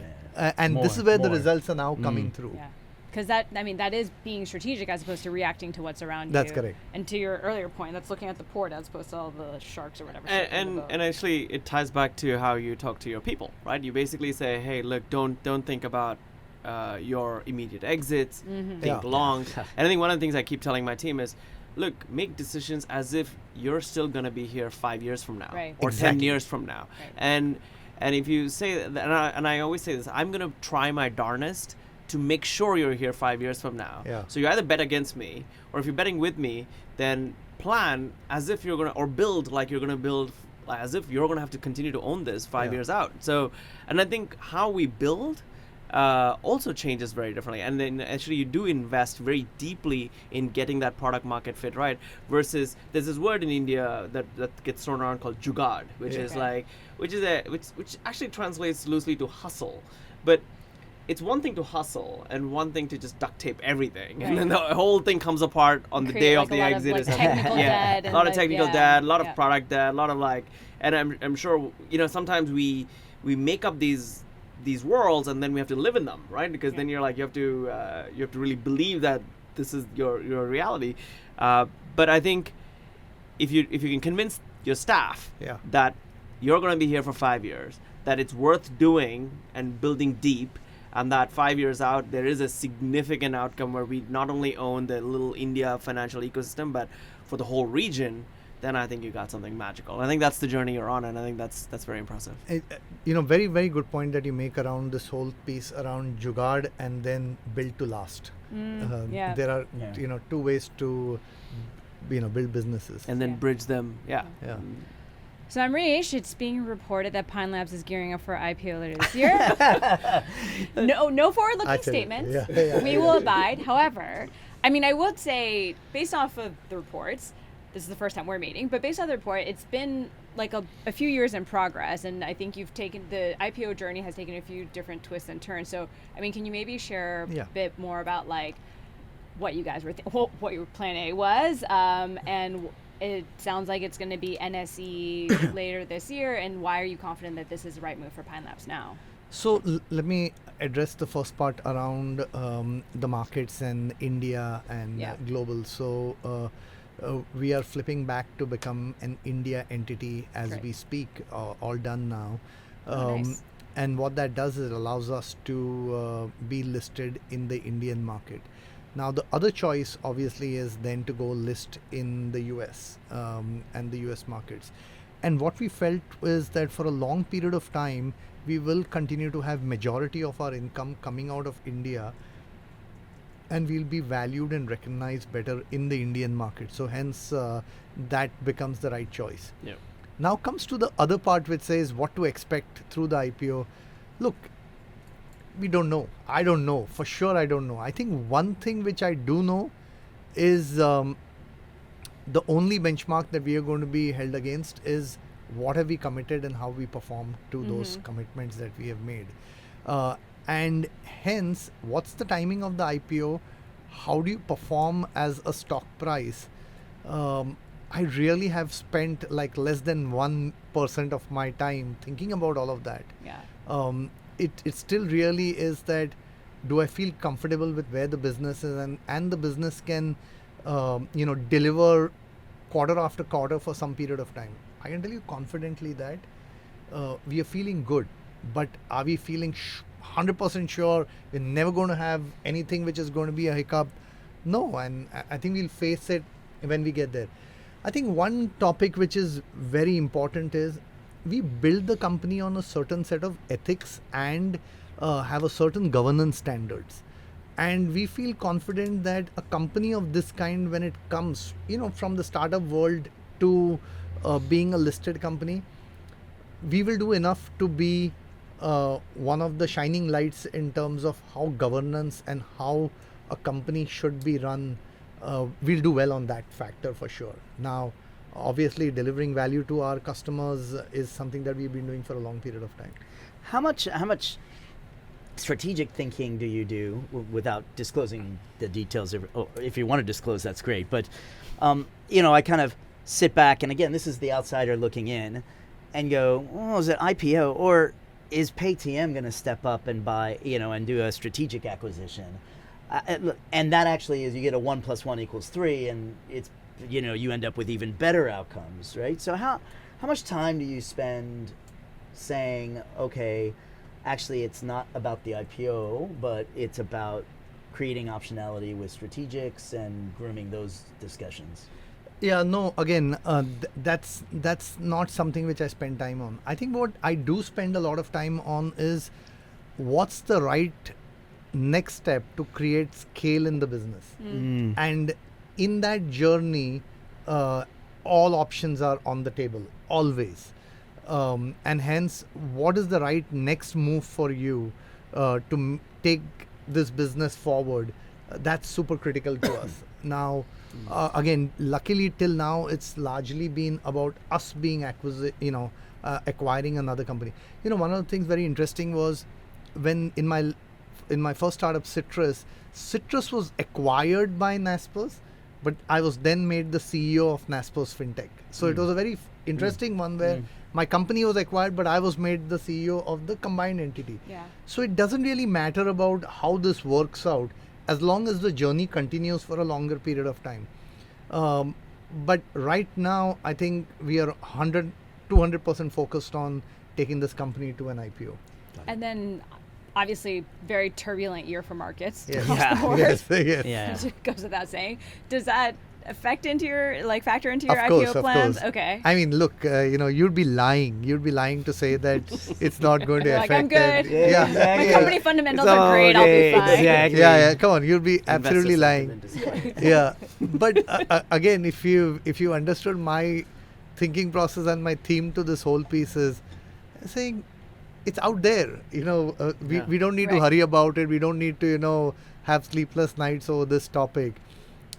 And this is where the results are now coming through. Yeah. Because that is being strategic as opposed to reacting to what's around you. That's correct. And to your earlier point, that's looking at the port as opposed to all the sharks or whatever. And actually, it ties back to how you talk to your people, right? You basically say, hey, look, don't think about your immediate exits. Think long. And I think one of the things I keep telling my team is, look, make decisions as if you're still going to be here 5 years from now or 10 years from now. And if you say that, and I always say this, I'm going to try my darnest to make sure you're here 5 years from now. So you either bet against me, or if you're betting with me, then plan as if you're going to, or build like you're going to build as if you're going to have to continue to own this 5 years out. So, and I think how we build also changes very differently. And then actually you do invest very deeply in getting that product market fit right, versus there's this word in India that gets thrown around called jugaad, which is like, which actually translates loosely to hustle. But it's one thing to hustle and one thing to just duct tape everything, and then the whole thing comes apart on the day of the exit. Of, like, technical debt a lot of technical debt, a lot of Yeah. product debt, a lot of like, and I'm sure sometimes we make up these worlds and then we have to live in them, right? Because then you're like you have to really believe that this is your reality. But I think if you can convince your staff that you're going to be here for 5 years, that it's worth doing and building deep, and that 5 years out, there is a significant outcome where we not only own the little India financial ecosystem, but for the whole region, then I think you got something magical. I think that's the journey you're on, and I think that's very impressive. Very, very good point that you make around this whole piece around jugaad and then build to last. There are, two ways to, build businesses. And then bridge them, So Amrish, it's being reported that Pine Labs is gearing up for IPO later this year. No forward-looking statements. We will abide. However, I would say, based off of the reports, this is the first time we're meeting, but based on the report, it's been like a few years in progress, and I think the IPO journey has taken a few different twists and turns. So, can you maybe share a bit more about like what you guys were, what your plan A was, and it sounds like it's going to be NSE later this year, and why are you confident that this is the right move for Pine Labs now? So let me address the first part around the markets and India and global. So we are flipping back to become an India entity as we speak, all done now. Nice. And what that does is it allows us to be listed in the Indian market. Now, the other choice obviously is then to go list in the US and the US markets. And what we felt is that for a long period of time, we will continue to have majority of our income coming out of India, and we'll be valued and recognized better in the Indian market. So hence, that becomes the right choice. Now comes to the other part which says what to expect through the IPO. Look, we don't know. I don't know. For sure, I don't know. I think one thing which I do know is the only benchmark that we are going to be held against is what have we committed and how we perform to those commitments that we have made. And hence, what's the timing of the IPO? How do you perform as a stock price? I really have spent like less than 1% of my time thinking about all of that. Yeah. It still really is that, do I feel comfortable with where the business is, and the business can deliver quarter after quarter for some period of time. I can tell you confidently that we are feeling good, but are we feeling 100% sure we're never going to have anything which is going to be a hiccup? No, and I think we'll face it when we get there. I think one topic which is very important is we build the company on a certain set of ethics and have a certain governance standards. And we feel confident that a company of this kind, when it comes, from the startup world to being a listed company, we will do enough to be one of the shining lights in terms of how governance and how a company should be run. We'll do well on that factor for sure. Now, obviously, delivering value to our customers is something that we've been doing for a long period of time. How much strategic thinking do you do without disclosing the details? If you want to disclose, that's great. But, I kind of sit back, and again, this is the outsider looking in, and go, oh, is it IPO? Or is Paytm going to step up and buy, and do a strategic acquisition? And that actually is, you get a 1 + 1 = 3, and it's, you end up with even better outcomes, right? So how much time do you spend saying, okay, actually it's not about the IPO, but it's about creating optionality with strategics and grooming those discussions? Yeah, no, again, that's not something which I spend time on. I think what I do spend a lot of time on is what's the right next step to create scale in the business. And in that journey, all options are on the table, always. And hence, what is the right next move for you to take this business forward? That's super critical to us. Now, again, luckily till now, it's largely been about us being acquiring another company. One of the things very interesting was when in my first startup, Citrus was acquired by Naspers, but I was then made the CEO of Naspers FinTech. So it was a very interesting one where my company was acquired, but I was made the CEO of the combined entity. Yeah. So it doesn't really matter about how this works out, as long as the journey continues for a longer period of time. But right now, I think we are 200% focused on taking this company to an IPO. And then, obviously, very turbulent year for markets Yes. across Yeah. the board. Yes. Yeah. It goes without saying. Does that factor into your IPO Of plans? course. Okay. I mean, look, you'd be lying. You'd be lying to say that it's not going to You're like, I'm affect good. it. My company fundamentals are great. I'll okay, be fine. exactly. Yeah. Come on, you'd be absolutely Investor lying. sentiment is- Yeah, but again, if you understood my thinking process and my theme to this whole piece is saying it's out there. We don't need to Right. hurry about it. We don't need to have sleepless nights over this topic.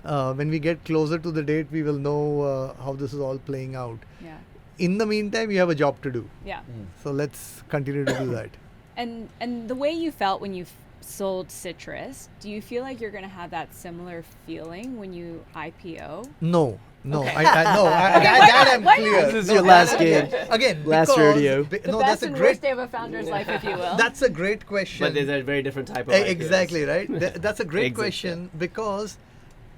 When we get closer to the date, we will know how this is all playing out. Yeah. In the meantime, you have a job to do. Yeah. So let's continue to do that. And the way you felt when you sold Citrus, do you feel like you're going to have that similar feeling when you IPO? No. Okay. That I'm Why not? clear. This is No, your that last I'm gig. clear. Again, Last because rodeo. The no, best that's a and great. worst day of a founder's life, if you will. That's a great question. But there's a very different type of Exactly IPOs. right. That's a great Exit, question because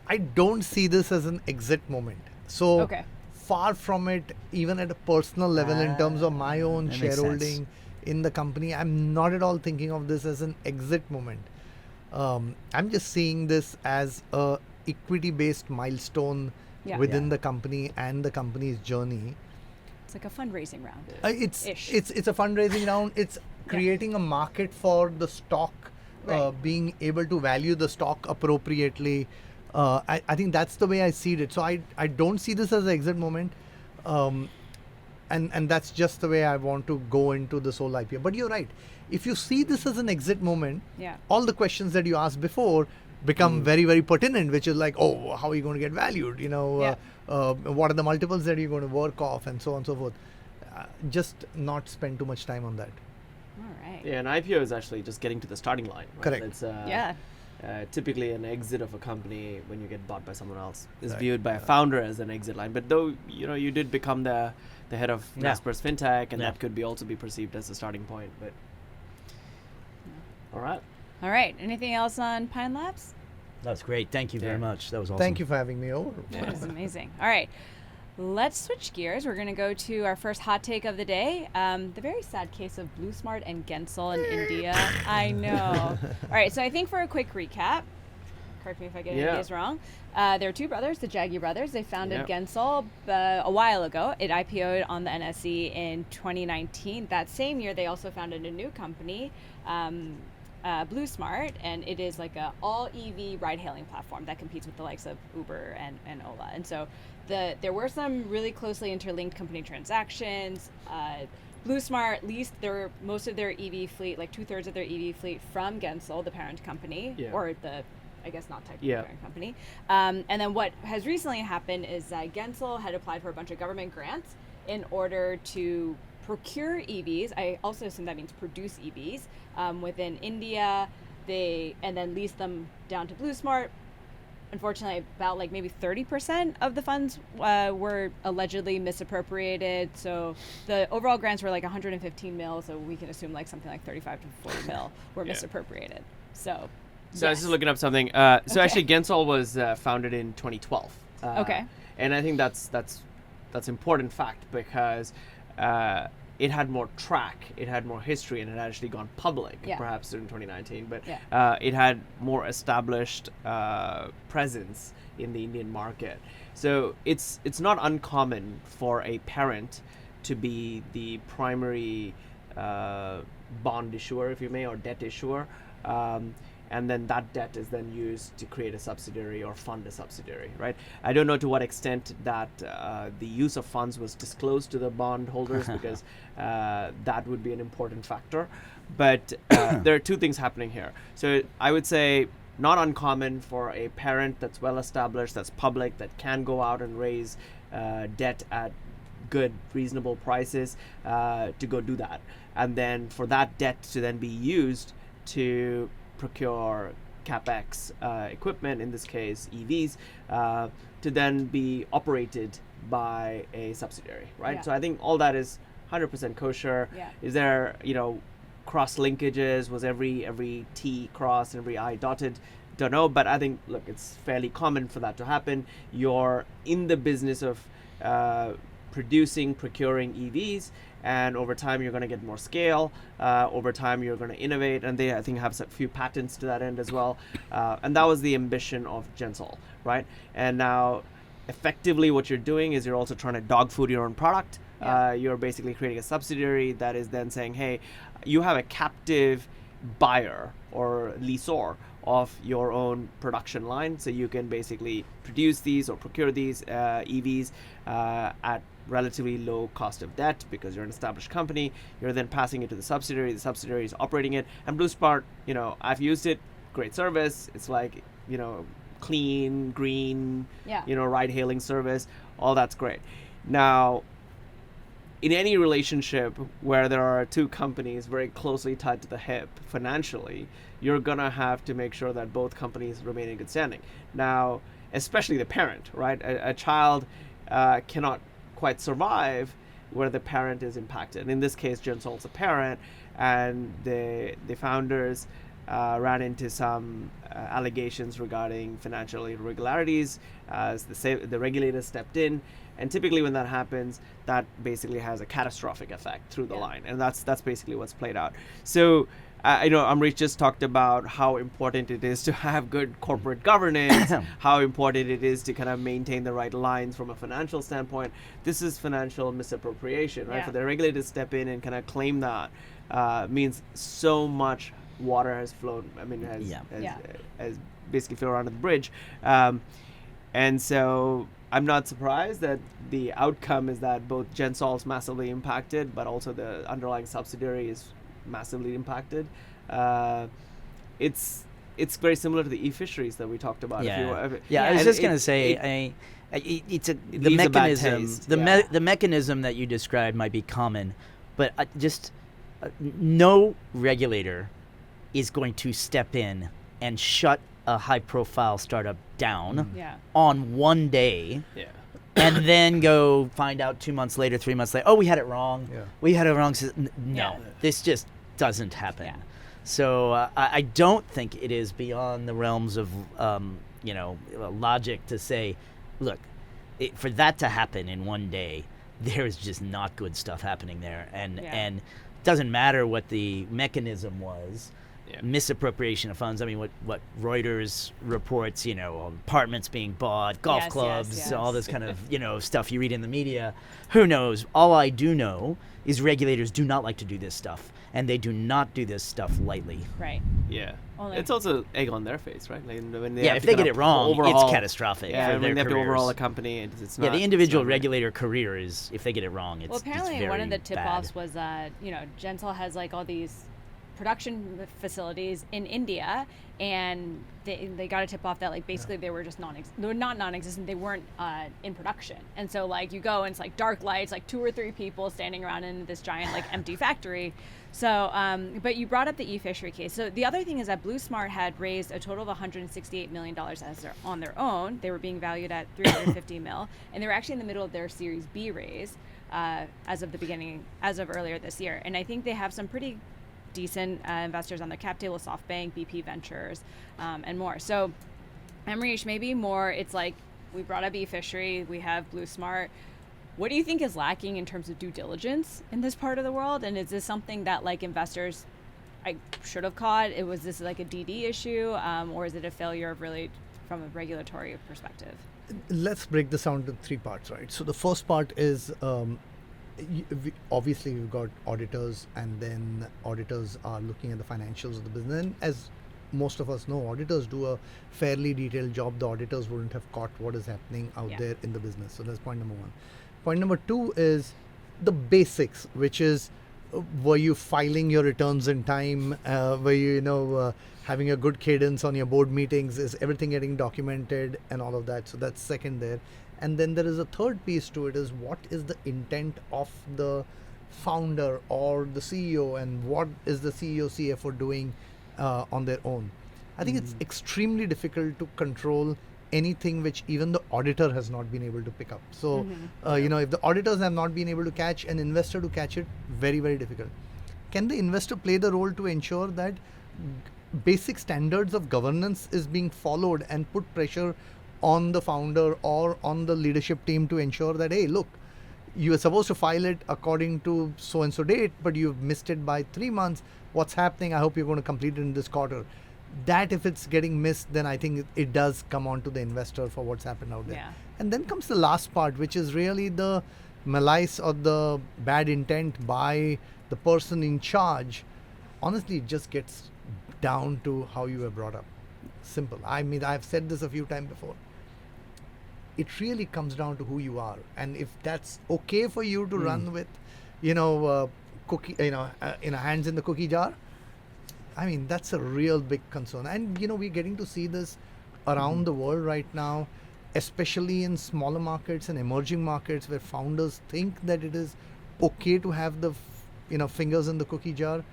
I don't see this as an exit moment. So Okay. far from it, even at a personal level, in terms of my own that makes shareholding sense. in the company, I'm not at all thinking of this as an exit moment. I'm just seeing this as a equity-based milestone Yeah. within Yeah. the company and the company's journey. It's like a fundraising round. It's Ish. it's a fundraising round. It's creating a market for the stock, Right. being able to value the stock appropriately. I think that's the way I see it. So I don't see this as an exit moment, and that's just the way I want to go into this whole IPO. But you're right. If you see this as an exit moment, Yeah. all the questions that you asked before become very, very pertinent, which is like, oh, how are you going to get valued? What are the multiples that you're going to work off, and so on and so forth. Just not spend too much time on that. All right. Yeah, an IPO is actually just getting to the starting line. Right? Correct. It's, Yeah. typically an exit of a company when you get bought by someone else is Right. viewed by a founder as an exit line. But though you did become the head of Yeah. Nasper's fintech, and Yeah. that could be also be perceived as a starting point. But all right. All right. Anything else on Pine Labs? That was great. Thank you very Yeah. much. That was awesome. Thank you for having me over. That was amazing. All right. Let's switch gears. We're going to go to our first hot take of the day. The very sad case of Blusmart and Gensol in India. I know. All right. So I think for a quick recap, correct me if I get any of these wrong. There are two brothers, the Jaggi brothers. They founded Gensol a while ago. It IPO'd on the NSE in 2019. That same year, they also founded a new company, Blusmart, and it is like a all EV ride-hailing platform that competes with the likes of Uber and Ola. And so there were some really closely interlinked company transactions. Blusmart leased most of their EV fleet, like 2/3 of their EV fleet, from Gensol, the parent company, or the, I guess not technically parent company. And then what has recently happened is that Gensol had applied for a bunch of government grants in order to procure EVs. I also assume that means produce EVs within India. And then lease them down to Blusmart. Unfortunately, about like maybe 30% of the funds were allegedly misappropriated. So the overall grants were like 115 mil. So we can assume like something like 35 to 40 mil were misappropriated. So I was just looking up something. So actually, Gensol was founded in 2012. Okay. And I think that's important fact because it had more track, it had more history, and it had actually gone public, perhaps in 2019. But it had more established presence in the Indian market. So it's not uncommon for a parent to be the primary bond issuer, if you may, or debt issuer. And then that debt is then used to create a subsidiary or fund a subsidiary, right? I don't know to what extent that the use of funds was disclosed to the bondholders because that would be an important factor. But there are two things happening here. So I would say not uncommon for a parent that's well established, that's public, that can go out and raise debt at good, reasonable prices to go do that. And then for that debt to then be used to procure CapEx equipment, in this case EVs, to then be operated by a subsidiary, right? Yeah. So I think all that is 100% kosher. Yeah. Is there, cross linkages? Was every T crossed and every I dotted? Don't know, but I think, look, it's fairly common for that to happen. You're in the business of procuring EVs, and over time you're going to get more scale. Over time you're going to innovate, and they, I think, have a few patents to that end as well. And that was the ambition of Gensol, right? And now, effectively, what you're doing is you're also trying to dog food your own product. You're basically creating a subsidiary that is then saying, hey, you have a captive buyer or lessor of your own production line, so you can basically produce these or procure these EVs at relatively low cost of debt because you're an established company. You're then passing it to the subsidiary is operating it. And Blusmart, I've used it, great service. It's like, clean, green, ride hailing service, all that's great. Now, in any relationship where there are two companies very closely tied to the hip financially, you're gonna have to make sure that both companies remain in good standing. Now, especially the parent, right? A child cannot quite survive where the parent is impacted. In this case, Gensol's a parent, and the founders ran into some allegations regarding financial irregularities as the regulators stepped in. And typically when that happens, that basically has a catastrophic effect through the line. And that's basically what's played out. So Amrish just talked about how important it is to have good corporate governance, how important it is to kind of maintain the right lines from a financial standpoint. This is financial misappropriation, right? For the regulators to step in and kind of claim that means so much water has flowed. I mean, has basically flowed under the bridge. And so I'm not surprised that the outcome is that both Gensol's massively impacted, but also the underlying subsidiary is massively impacted. It's it's very similar to the e-fisheries that we talked about. Yeah. If you, Yeah, I was And just it- gonna say, it- it's the leaves a bad mechanism. taste, The yeah. the mechanism that you described might be common, but no regulator is going to step in and shut a high-profile startup down Yeah. on one day. yeah. And then go find out 2 months later, 3 months later, oh, we had it wrong. Yeah. We had it wrong. No, Yeah. this just doesn't happen. Yeah. So I don't think it is beyond the realms of, logic to say, look, for that to happen in one day, there is just not good stuff happening there. And it doesn't matter what the mechanism was. Yeah. Misappropriation of funds. I mean, what Reuters reports, apartments being bought, golf Yes, clubs, yes, all yes. this kind of, stuff you read in the media. Who knows? All I do know is regulators do not like to do this stuff, and they do not do this stuff lightly. Right. Yeah. Only- It's also egg on their face, right? Like when they Yeah, have if to they kind get of it wrong, overhaul, it's catastrophic Yeah, for when their they have to careers. overhaul a company, it's not. Yeah, the individual it's not right. regulator career is, if they get it wrong, it's Well, apparently it's very one of the tip-offs bad. was Gensol has like all these production facilities in India, and they got a tip-off that like basically they were just they were not non-existent. They weren't in production, and so like you go and it's like dark lights, like 2 or 3 people standing around in this giant like empty factory. So, but you brought up the e-fishery case. So the other thing is that Blusmart had raised a total of $168 million on their own. They were being valued at $350 mil, and they were actually in the middle of their Series B raise as of earlier this year. And I think they have some pretty decent investors on their cap table: SoftBank, BP Ventures, and more. So, Amrish, maybe more. It's like we brought up e-fishery. We have Blusmart. What do you think is lacking in terms of due diligence in this part of the world? And is this something that like investors should have caught? Was this like a DD issue, or is it a failure of really from a regulatory perspective? Let's break this down to 3 parts, right? So the first part is obviously we've got auditors, and then auditors are looking at the financials of the business. And as most of us know, auditors do a fairly detailed job. The auditors wouldn't have caught what is happening out there in the business. So that's point number 1. Point number 2 is the basics, which is were you filing your returns in time? Were you, having a good cadence on your board meetings? Is everything getting documented and all of that? So that's second there. And then there is a third piece to it, is what is the intent of the founder or the CEO, and what is the CEO, CFO doing on their own? I think it's extremely difficult to control anything which even the auditor has not been able to pick up. So, if the auditors have not been able to catch an investor to catch it, very, very difficult. Can the investor play the role to ensure that basic standards of governance is being followed, and put pressure on the founder or on the leadership team to ensure that, hey, look, you were supposed to file it according to so and so date, but you've missed it by 3 months. What's happening? I hope you're going to complete it in this quarter. That if it's getting missed, then I think it does come on to the investor for what's happened out there. Yeah. And then comes the last part, which is really the malice or the bad intent by the person in charge. Honestly, it just gets down to how you were brought up. Simple. I mean, I've said this a few times before. It really comes down to who you are, and if that's okay for you to run with, cookie, hands in the cookie jar. I mean, that's a real big concern. And, we're getting to see this around the world right now, especially in smaller markets and emerging markets where founders think that it is okay to have the, fingers in the cookie jar.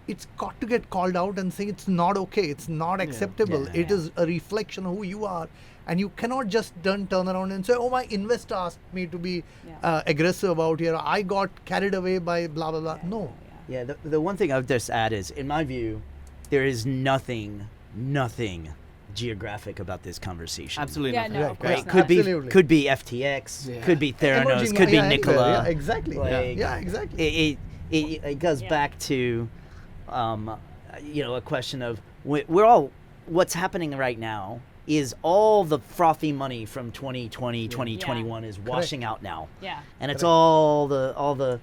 It's got to get called out and say it's not okay. It's not acceptable. Yeah. It is a reflection of who you are. And you cannot just turn around and say, oh, my investor asked me to be aggressive about here. I got carried away by blah, blah, blah. No. Yeah, the one thing I would just add is, in my view, there is nothing geographic about this conversation. Absolutely Yeah, nothing. no, Right, of course right. not. Could be FTX, Yeah. could be Theranos, Emerging could be anywhere. Nikola. Yeah, exactly. Like, Yeah, exactly. It goes Yeah. back to, a question of we're all, what's happening right now is all the frothy money from 2020, 2021 is washing out now. Yeah. And it's all the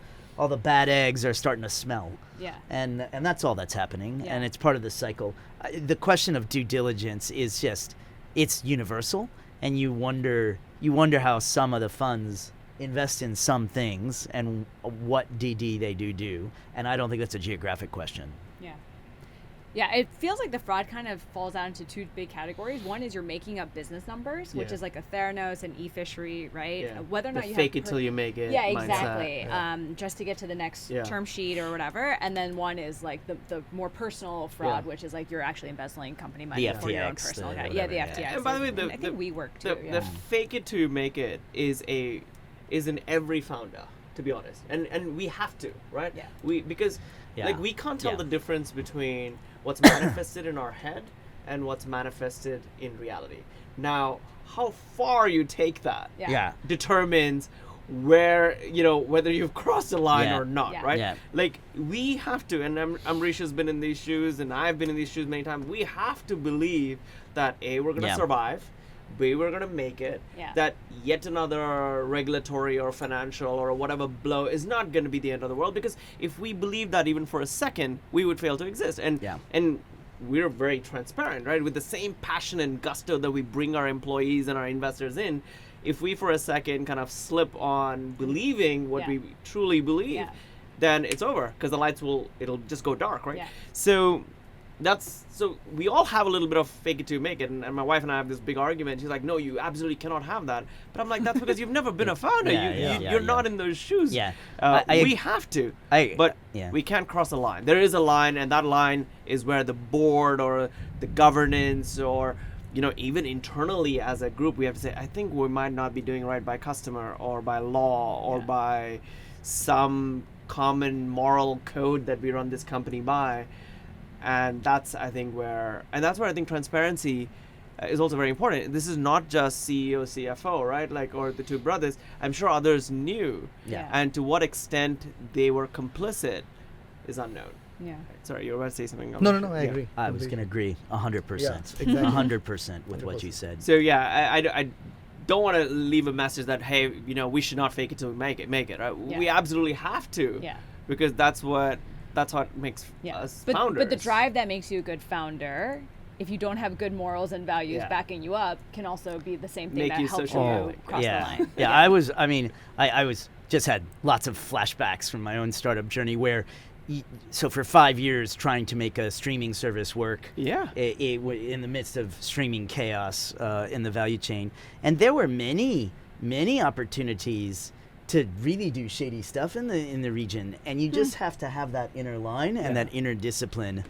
bad eggs are starting to smell. Yeah. And that's all that's happening, Yeah. and it's part of the cycle. The question of due diligence is just, it's universal, and you wonder how some of the funds invest in some things and what DD they do, and I don't think that's a geographic question. Yeah. Yeah, it feels like the fraud kind of falls out into two big categories. One is you're making up business numbers, which Yeah. is like a Theranos and e-fishery, right? Yeah. Whether or The not you fake have it till you make it. Yeah, mindset. exactly. Yeah. Just to get to the next Yeah. term sheet or whatever. And then one is like the more personal fraud, Yeah. which is like you're actually embezzling company money The for your own FTX, personal the account. Yeah, the whatever, yeah. FTX. And by the way, I think we work too. the fake it to make it is in every founder, to be honest, and we have to, right? Yeah. Because Yeah. like we can't tell Yeah. the difference between what's manifested in our head and what's manifested in reality. Now, how far you take that Yeah. determines where, whether you've crossed a line Yeah. or not, Yeah. right? Yeah. Like we have to, and Amrish has been in these shoes, and I've been in these shoes many times. We have to believe that A, we're gonna Yeah. survive, B, we're gonna make it. Yeah. That yet another regulatory or financial or whatever blow is not gonna be the end of the world. Because if we believe that even for a second, we would fail to exist. And Yeah. and we're very transparent, right? With the same passion and gusto that we bring our employees and our investors in, if we for a second kind of slip on believing what Yeah. we truly believe, Yeah. then it's over because it'll just go dark, right? Yeah. So we all have a little bit of fake it to make it, and my wife and I have this big argument. She's like, no, you absolutely cannot have that. But I'm like, that's because you've never been a founder. You're not in those shoes. Yeah. We have to, but yeah. we can't cross a line. There is a line, and that line is where the board or the governance or even internally as a group, we have to say, I think we might not be doing right by customer or by law or by some common moral code that we run this company by. And that's I think where I think transparency is also very important. This is not just CEO, CFO, right? Like, or the two brothers. I'm sure others knew. Yeah. And to what extent they were complicit is unknown. Yeah. Sorry, you were about to say something. No, I Yeah. agree. I was completely. going to agree 100%. Yeah, exactly. 100% with what you said. So yeah, I don't want to leave a message that, hey, we should not fake it till we make it, right? Yeah. We absolutely have to. Yeah. Because that's what makes us founders. But the drive that makes you a good founder, if you don't have good morals and values Yeah. backing you up, can also be the same thing Make that you helps socially you awkward. cross the line. Yeah, I was just had lots of flashbacks from my own startup journey where, so for 5 years trying to make a streaming service work, Yeah. in the midst of streaming chaos in the value chain, and there were many opportunities to really do shady stuff in the region, and you just have to have that inner line and that inner discipline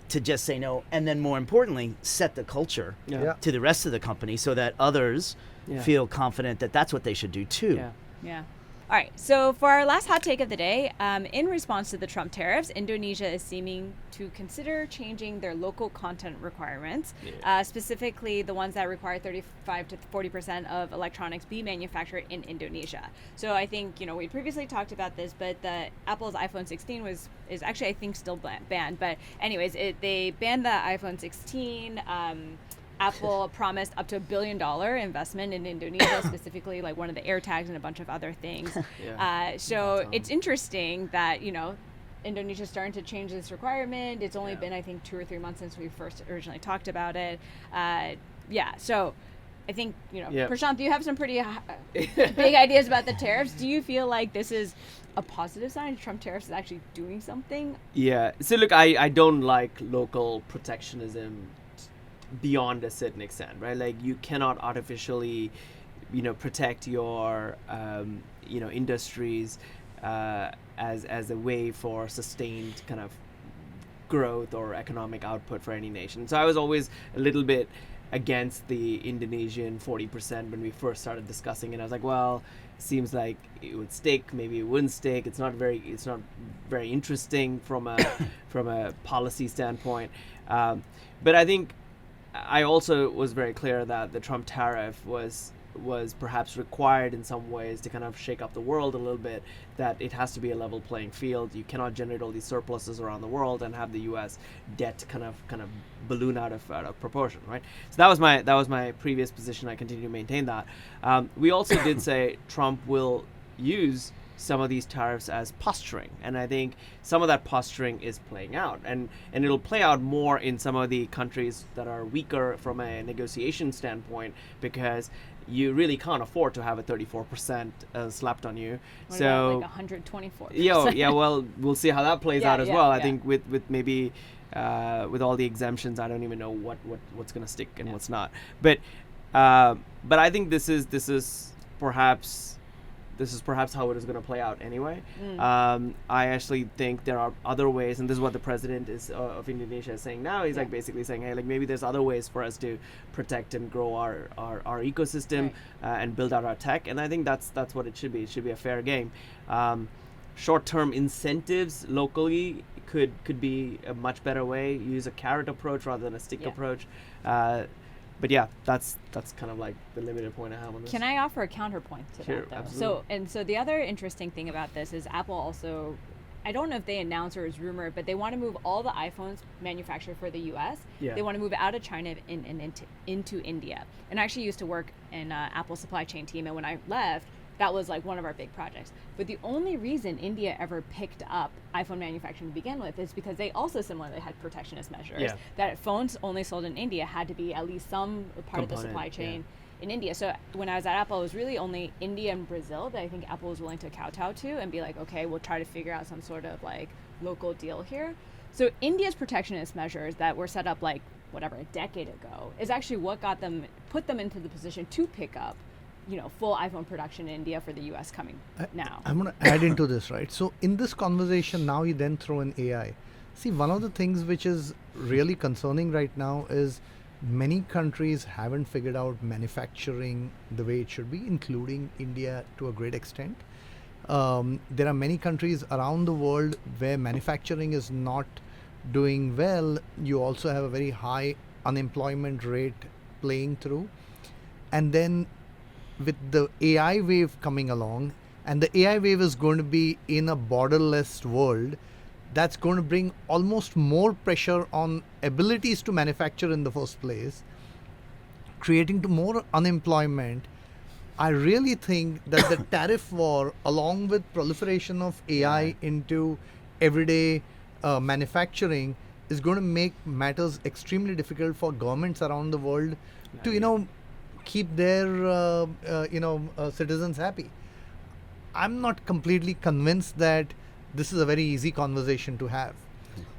to just say no, and then more importantly, set the culture Yeah. to the rest of the company so that others feel confident that that's what they should do too. Yeah. Yeah. All right. So for our last hot take of the day, in response to the Trump tariffs, Indonesia is seeming to consider changing their local content requirements, specifically the ones that require 35 to 40% of electronics be manufactured in Indonesia. So I think we previously talked about this, but the Apple's iPhone 16 is actually I think still banned. But anyways, they banned the iPhone 16. Apple promised up to $1 billion investment in Indonesia, specifically like one of the AirTags and a bunch of other things. So it's interesting that, Indonesia's starting to change this requirement. It's only been, I think, 2 or 3 months since we first originally talked about it. So I think, Prashant, you have some pretty big ideas about the tariffs. Do you feel like this is a positive sign? Trump tariffs is actually doing something? Yeah. So look, I don't like local protectionism beyond a certain extent, right? Like you cannot artificially, protect your, industries as a way for sustained kind of growth or economic output for any nation. So I was always a little bit against the Indonesian 40% when we first started discussing it. I was like, well, seems like it would stick, maybe it wouldn't stick. It's not very interesting from a policy standpoint. But I think I also was very clear that the Trump tariff was perhaps required in some ways to kind of shake up the world a little bit, that it has to be a level playing field. You cannot generate all these surpluses around the world and have the US debt kind of balloon out of proportion, right? So that was my previous position. I continue to maintain that. We also did say Trump will use some of these tariffs as posturing, and I think some of that posturing is playing out, and it'll play out more in some of the countries that are weaker from a negotiation standpoint, because you really can't afford to have a 34% slapped on you. What so about like 124? yeah, well, we'll see how that plays out as well. I yeah. think with maybe with all the exemptions, I don't even know what's going to stick and what's not. But I think this is perhaps how it is going to play out anyway. I actually think there are other ways, and this is what the president of Indonesia is saying now. He's like basically saying, hey, like maybe there's other ways for us to protect and grow our ecosystem and build out our tech. And I think that's what it should be. It should be a fair game. Short-term incentives locally could be a much better way. Use a carrot approach rather than a stick approach. But yeah, that's kind of like the limited point I have on this. Can I offer a counterpoint to Sure, that, though? absolutely. So the other interesting thing about this is Apple also, I don't know if they announced or is rumored, but they want to move all the iPhones manufactured for the U.S. Yeah. They want to move it out of China and into India. And I actually used to work in Apple's supply chain team, and when I left, that was like one of our big projects. But the only reason India ever picked up iPhone manufacturing to begin with is because they also similarly had protectionist measures. Yeah. That phones only sold in India had to be at least some part of the Component, supply chain in India. So when I was at Apple, it was really only India and Brazil that I think Apple was willing to kowtow to and be like, okay, we'll try to figure out some sort of like local deal here. So India's protectionist measures that were set up like whatever a decade ago is actually what put them into the position to pick up full iPhone production in India for the US coming now. I'm going to add into this, right? So in this conversation, now you then throw in AI. See, one of the things which is really concerning right now is many countries haven't figured out manufacturing the way it should be, including India to a great extent. There are many countries around the world where manufacturing is not doing well. You also have a very high unemployment rate playing through. And then with the AI wave coming along, and the AI wave is going to be in a borderless world, that's going to bring almost more pressure on abilities to manufacture in the first place, creating to more unemployment. I really think that the tariff war, along with proliferation of AI into everyday manufacturing, is going to make matters extremely difficult for governments around the world to, keep their citizens happy. I'm not completely convinced that this is a very easy conversation to have,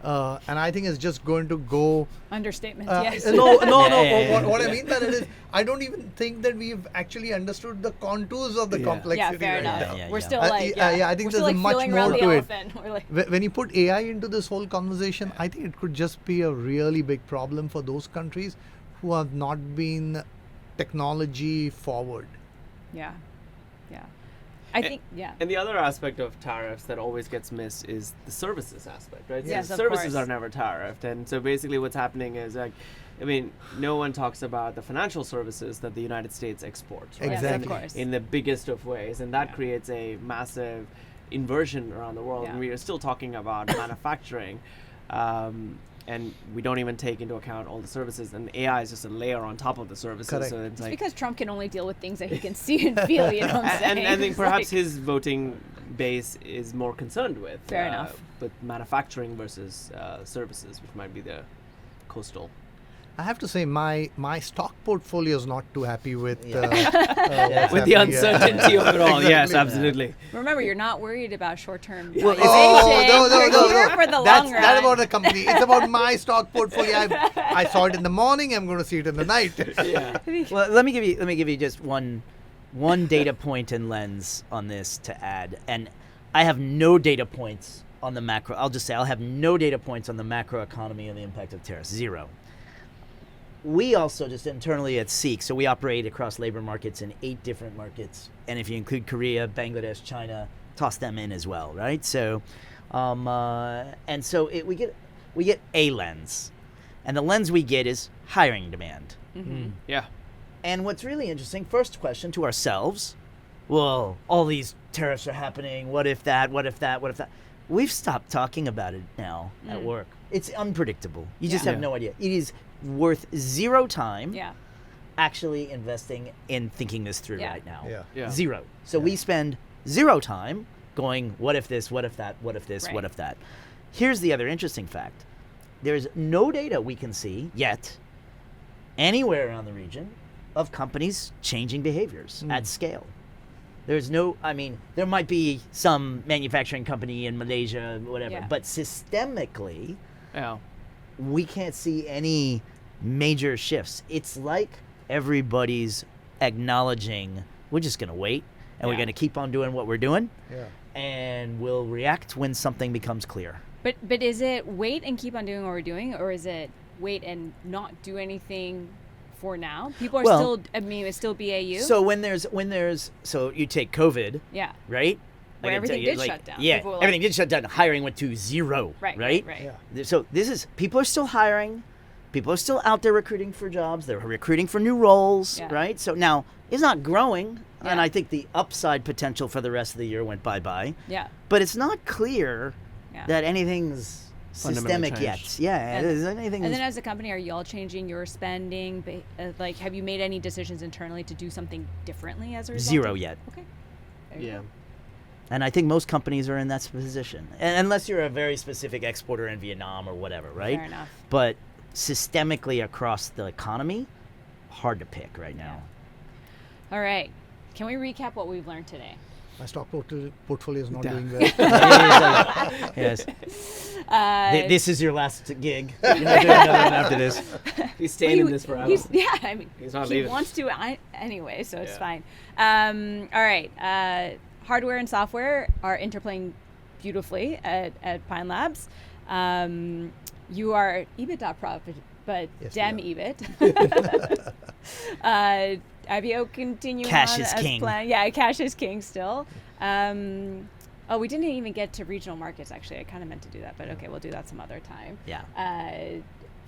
and I think it's just going to go. Understatement. Yes. No. Yeah. What I mean by that is, I don't even think that we've actually understood the contours of the complexity. Yeah, fair right enough. now. We're still I think we're there's still, much feeling more around the to it. elephant. We're like, When you put AI into this whole conversation, I think it could just be a really big problem for those countries who have not been technology forward. yeah. I think, And the other aspect of tariffs that always gets missed is the services aspect, right? Yes, So of services course. are never tariffed. And so basically what's happening is no one talks about the financial services that the United States exports, right? Yes, Exactly. of course. In the biggest of ways. And that Yeah. creates a massive inversion around the world. Yeah. And we are still talking about manufacturing. And we don't even take into account all the services, and AI is just a layer on top of the services. Correct. So it's it's like, because Trump can only deal with things that he can see and feel, you know what I'm saying? and I think It's perhaps like- his voting base is more concerned with Fair enough. with manufacturing versus services, which might be the coastal. I have to say, my stock portfolio is not too happy with what's With the happening here. uncertainty of it all, yes, Exactly. absolutely. Remember, you're not worried about short-term Well, valuation. no, You're here for the That's long run. not about the company. It's about my stock portfolio. I saw it in the morning. I'm going to see it in the night. Yeah. Well, let me give you just one data point and lens on this to add, and I have no data points on the macro. I'll just say I'll have no data points on the macro economy and the impact of tariffs. Zero. We also just internally at Seek, so we operate across labor markets in 8 different markets, and if you include Korea, Bangladesh, China, toss them in as well, right? So, and so we get a lens, and the lens we get is hiring demand. Yeah. And what's really interesting, first question to ourselves, well, all these tariffs are happening. What if that? What if that? What if that? We've stopped talking about it now at work. It's unpredictable. You just Yeah. have no idea. It is worth zero time Yeah. actually investing in thinking this through Yeah. right now. Yeah. Zero. So we spend zero time going, what if this, what if that, what if this, what Right. if that. Here's the other interesting fact. There's no data we can see yet anywhere around the region of companies changing behaviors at scale. There's no, I mean, there might be some manufacturing company in Malaysia, whatever, but systemically, we can't see any major shifts. It's like everybody's acknowledging we're just going to wait and we're going to keep on doing what we're doing, and we'll react when something becomes clear. But is it wait and keep on doing what we're doing, or is it wait and not do anything for now? People are still, I mean, it's still BAU. So when there's, so you take COVID, right? Where everything did shut down. Yeah, everything did shut down. Hiring went to zero, right? Yeah. So people are still hiring. People are still out there recruiting for jobs. They're recruiting for new roles, right? So now it's not growing, and I think the upside potential for the rest of the year went bye-bye. Yeah. But it's not clear that anything's systemic yet. Yeah, there's anything. And then as a company, are you all changing your spending? Like, have you made any decisions internally to do something differently as a result? Zero yet. Okay. Yeah. And I think most companies are in that position, unless you're a very specific exporter in Vietnam or whatever, right? Fair enough. But systemically across the economy, hard to pick right now. All right. Can we recap what we've learned today? My stock portfolio is not doing well. Yes. This is your last gig. You're not doing another one after this. He's staying in this forever. I mean, He's not he leaving. wants to anyway, so it's fine. All right. Hardware and software are interplaying beautifully at Pine Labs. You are EBITDA profit, but Yes, damn we EBIT. IPO continuing Cash on is as king. planned. Yeah, cash is king still. We didn't even get to regional markets, actually. I kind of meant to do that, but okay, we'll do that some other time. Yeah.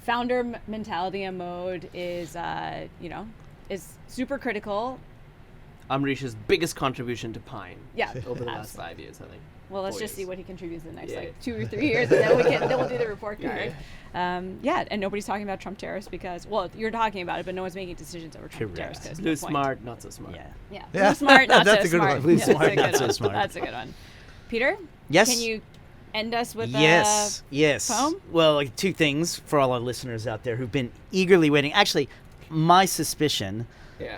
Founder mentality and mode is, is super critical. Amrish's biggest contribution to Pine over the last Absolutely. 5 years, I think. Well, let's 4 just years. see what he contributes in the next Yeah. 2 or 3 years, and then we'll do the report card. And nobody's talking about Trump tariffs because, well, you're talking about it, but no one's making decisions over Trump Correct. tariffs. 'Cause no point. Blusmart, not so smart. Yeah. Yeah. Yeah. Blusmart, not That's so a good smart. one. Yeah, Blusmart, that's a not good so one. smart. That's a good one. Peter? Yes. Can you end us with Yes. poem? Well, like, two things for all our listeners out there who've been eagerly waiting. Actually, my suspicion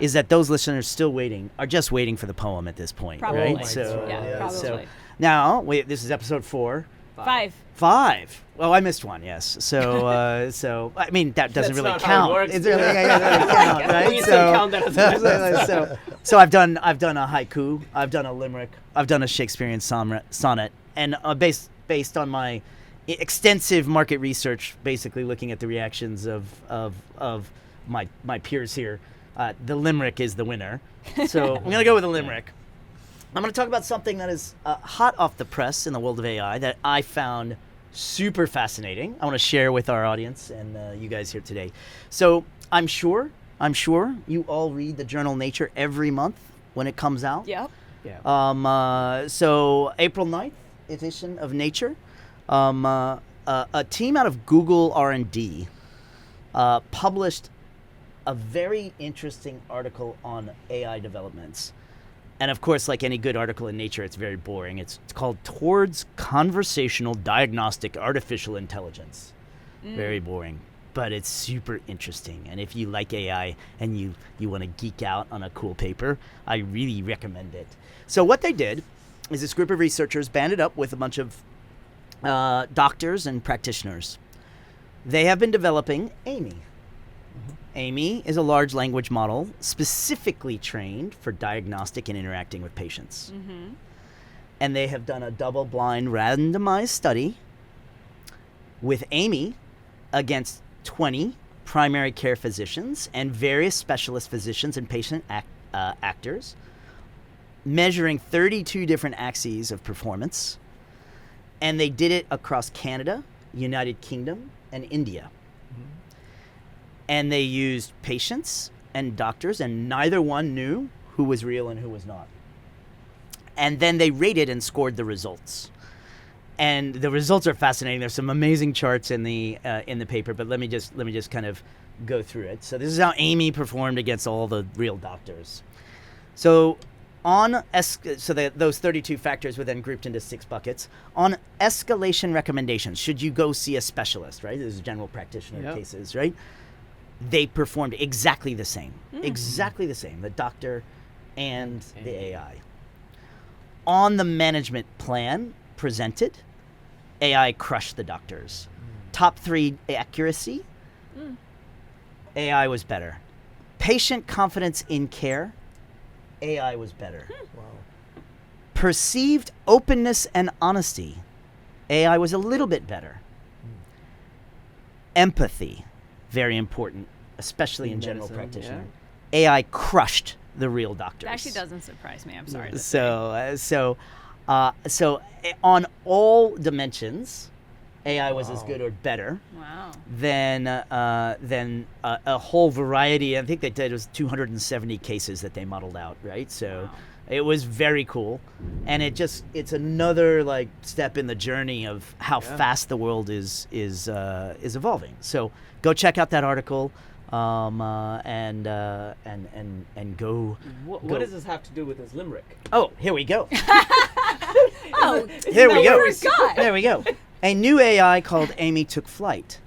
is that those listeners still waiting are just waiting for the poem at this point, Probably. right? Oh my So, God. Yeah, probably. so now, this is episode 4. 5. 5. Well, I missed one. Yes. So, so I mean that doesn't That's really not how count. it works. It's really, it doesn't count, right? We still count that as a so I've done a haiku. I've done a limerick. I've done a Shakespearean sonnet, and based on my extensive market research, basically looking at the reactions of my peers here, the limerick is the winner. So I'm gonna go with a limerick. I'm going to talk about something that is hot off the press in the world of AI that I found super fascinating. I want to share with our audience and you guys here today. So I'm sure you all read the journal Nature every month when it comes out. Yep. Yeah. So April 9th edition of Nature, a team out of Google R&D published a very interesting article on AI developments. And of course, like any good article in Nature, it's very boring. It's called Towards Conversational Diagnostic Artificial Intelligence. Very boring, but it's super interesting. And if you like AI and you want to geek out on a cool paper, I really recommend it. So what they did is this group of researchers banded up with a bunch of doctors and practitioners. They have been developing Amy. Amy is a large language model specifically trained for diagnostic and interacting with patients. And they have done a double-blind randomized study with Amy against 20 primary care physicians and various specialist physicians and patient actors, measuring 32 different axes of performance. And they did it across Canada, United Kingdom, and India. And they used patients and doctors, and neither one knew who was real and who was not. And then they rated and scored the results. And the results are fascinating. There's some amazing charts in the paper, but let me just kind of go through it. So this is how Amy performed against all the real doctors. So those 32 factors were then grouped into 6 buckets. On escalation recommendations, should you go see a specialist, right? This is general practitioner cases, right? they performed exactly the same. Exactly the same, the doctor and the AI. On the management plan presented, AI crushed the doctors. Top 3 accuracy, AI was better. Patient confidence in care, AI was better. Wow. Perceived openness and honesty, AI was a little bit better. Empathy, very important, especially in general Medicine, practitioner. AI crushed the real It doctors. actually doesn't surprise me. I'm sorry. to say. So on all dimensions, AI was as good or better Wow. than a whole variety. I think they did, it was 270 cases that they modeled out, right? So Wow. it was very cool, and it's another like step in the journey of how fast the world is evolving. So go check out that article, and go. What does this have to do with his limerick? Oh, here we go. Oh, Here we go. God. There we go. A new AI called Amy took flight.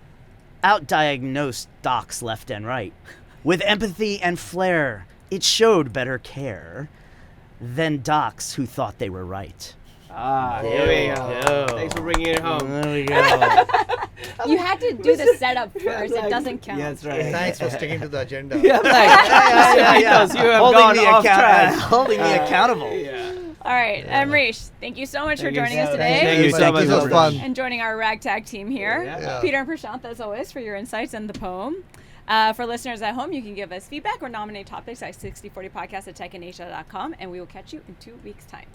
Outdiagnosed docs left and right. With empathy and flair, it showed better care than docs who thought they were right. There we go. Thanks for bringing it home. There we go. You had to do the setup first. It doesn't count. Yeah, that's right. Thanks for sticking to the agenda. Yeah, because you have Holding gone me off track. holding me accountable. All right, Amrish, thank you so much for Thank you joining us so- today. Thank you so much. This was fun. And joining our ragtag team here. Yeah. Peter and Prashant, as always, for your insights and the poem. For listeners at home, you can give us feedback or nominate topics at 6040podcast@techainasia.com, and we will catch you in 2 weeks' time.